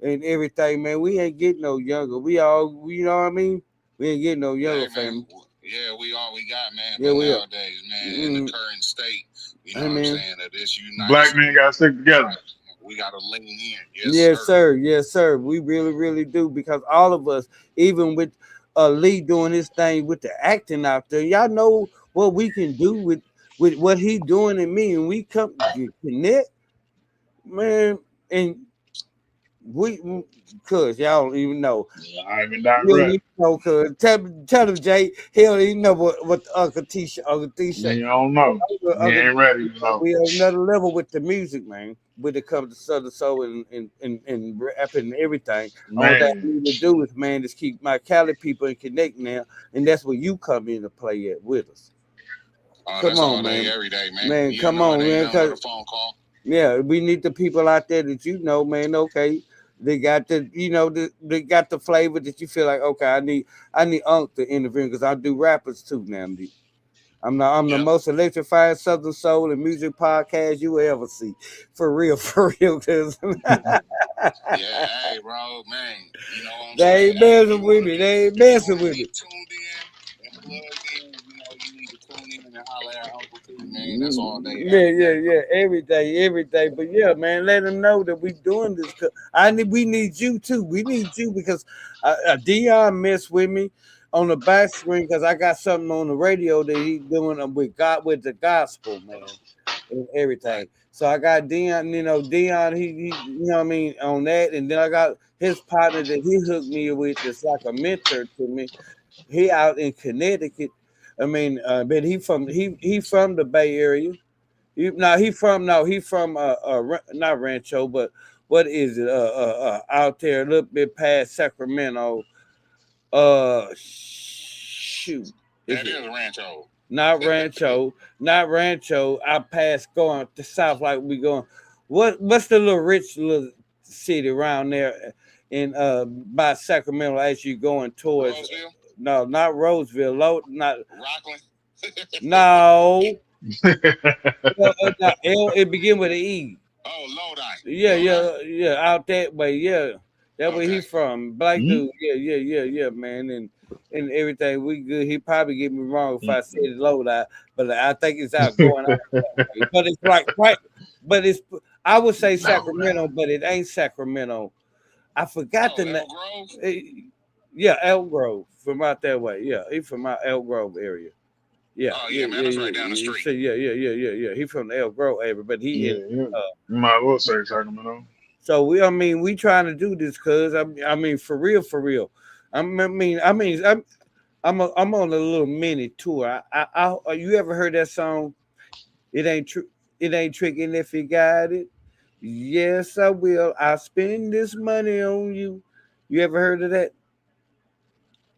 and everything, man. We ain't getting no younger. You know what I mean? We ain't getting no younger, family. Yeah, we all we got, man. Yeah, but we nowadays, man, in the current state, you know what I'm saying, that this United Black men gotta stick together. We gotta lean in. Yes, sir. We really do, because all of us, even with Lee doing his thing with the acting out there, y'all know what we can do with what he doing and me, and we come connect, man, and we, cause y'all don't even know. Yeah, I even direct. Cause tell him, Jay, he don't even know what the Uncle T show. You don't know. You ain't ready, you know. We on another level with the music, man. When it comes to Southern Soul and rap and everything. All that I need to do is, man, just keep my Cali people and connect now, and that's where you come in to play at with us. Come on, man. Every day, man. Man, come on, man. A phone call. Yeah, we need the people out there that you know, man. Okay, they got they got the flavor that you feel like. Okay, I need Unc to interview, because I do rappers too now. I'm the most electrifying Southern Soul and music podcast you will ever see. For real. Cause yeah, hey, bro, man. You know what I'm saying? They ain't messing with me. They ain't messing with me. Tuned in and plugged in. You know, you need to tune in and holler at Uncle T, man. man. That's all day. Yeah. Every day. But yeah, man, let them know that we doing this. We need you too. We need you because Dion messed with me on the back screen because I got something on the radio that he's doing with God with the gospel, man, and everything. So I got Dion, Dion, he you know what I mean, on that, and then I got his partner that he hooked me with that's like a mentor to me. He out in Connecticut. I mean, but he from the Bay Area. He from not Rancho, but what is it? Out there a little bit past Sacramento. Shoot. That is Rancho. Not Rancho. I passed going to south like we going. What's the little rich little city around there in by Sacramento as you going towards? Roseville? No, not Roseville. Not Rockland. no. It begin with an E. Oh, Lodi. Yeah. Out that way. Yeah, that where he from. Black dude. Yeah, man, and everything. We good. He probably get me wrong if I said it Lodi, but I think it's out going out that way. But it's like right. But it's I would say Sacramento, but it ain't Sacramento. I forgot the name. Yeah, Elk Grove from out that way. Yeah, he from out Elk Grove area. Yeah, man, that's right down the street. Yeah. He from the Elk Grove area, but he you might as well say Sacramento. So we trying to do this, cause I mean for real. I'm on a little mini tour. You ever heard that song? It ain't tricking if you got it. Yes, I will. I'll spend this money on you. You ever heard of that?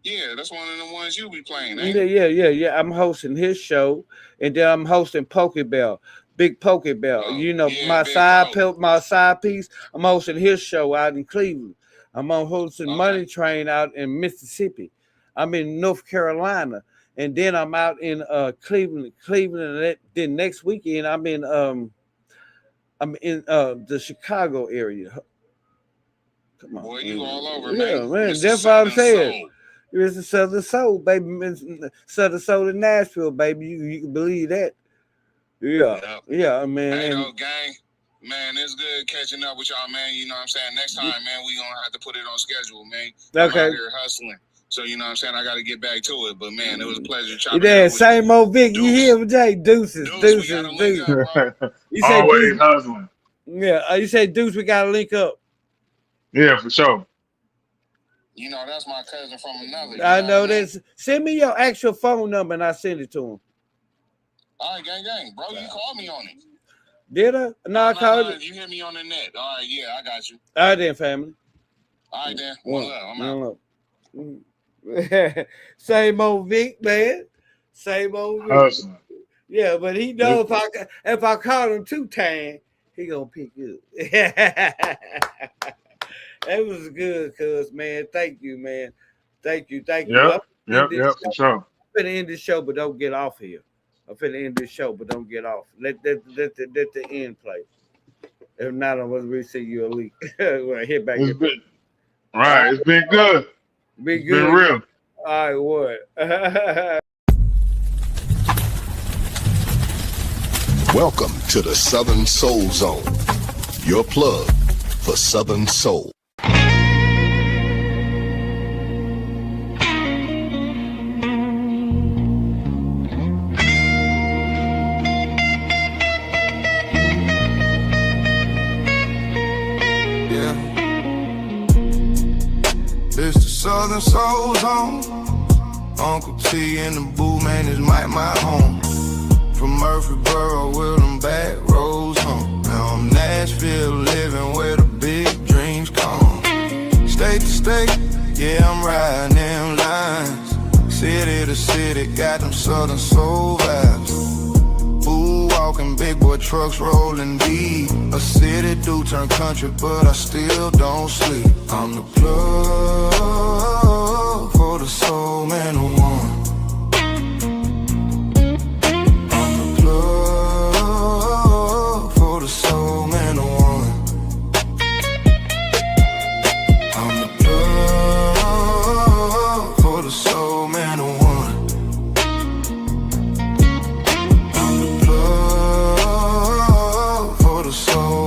Yeah, that's one of the ones you be playing. Yeah. I'm hosting his show, and then I'm hosting Pokebell, Big Pokebell. My side piece. I'm hosting his show out in Cleveland. I'm on hosting Money Train out in Mississippi. I'm in North Carolina, and then I'm out in Cleveland. And then next weekend I'm in the Chicago area. Come on, boy, you all over, man. That's what I'm saying. It's the Southern Soul, baby. Southern Soul in Nashville, baby. You can believe that. Yeah, man. Hey, gang, man, it's good catching up with y'all, man. You know what I'm saying? Next time, man, we gonna have to put it on schedule, man. Okay. I'm out here hustling. So, you know what I'm saying? I got to get back to it. But, man, it was a pleasure chopping it up. Same old Vic. You hear him, Jay? Deuces. We gotta link up, bro. Always hustling. Yeah. You say, Deuce, we got to link up. Yeah, for sure. You know, that's my cousin from another. I know this. Send me your actual phone number and I'll send it to him. All right, gang. Bro, you called me on it. Did I? No, I called it. You hit me on the net. All right, yeah, I got you. All right, then, family. All right, then. One love. I'm out. Same old Vic, man. Same old Vic. Awesome. Yeah, but he knows if I call him 2 times, he gonna pick up. That was good, cuz, man. Thank you, man. Thank you. Yep, for sure. I'm finna end the show, but don't get off here. I'm finna end this show, but don't get off. Let the end play. If not, I'm gonna receive you a leak. When I hit back. It's been good. Been real. All right, what? Welcome to the Southern Soul Zone, your plug for Southern Soul. It's the Southern Soul Zone. Uncle T and the Boo, man, is my home. From Murfreesboro with them back roads home. Now I'm Nashville, living where the big dreams come. State to state, yeah, I'm riding them lines. City to city, got them Southern Soul vibes. Boo walking, big boy trucks rolling deep. A city do turn country, but I still don't sleep. I'm the plug for the soul man who won. soul.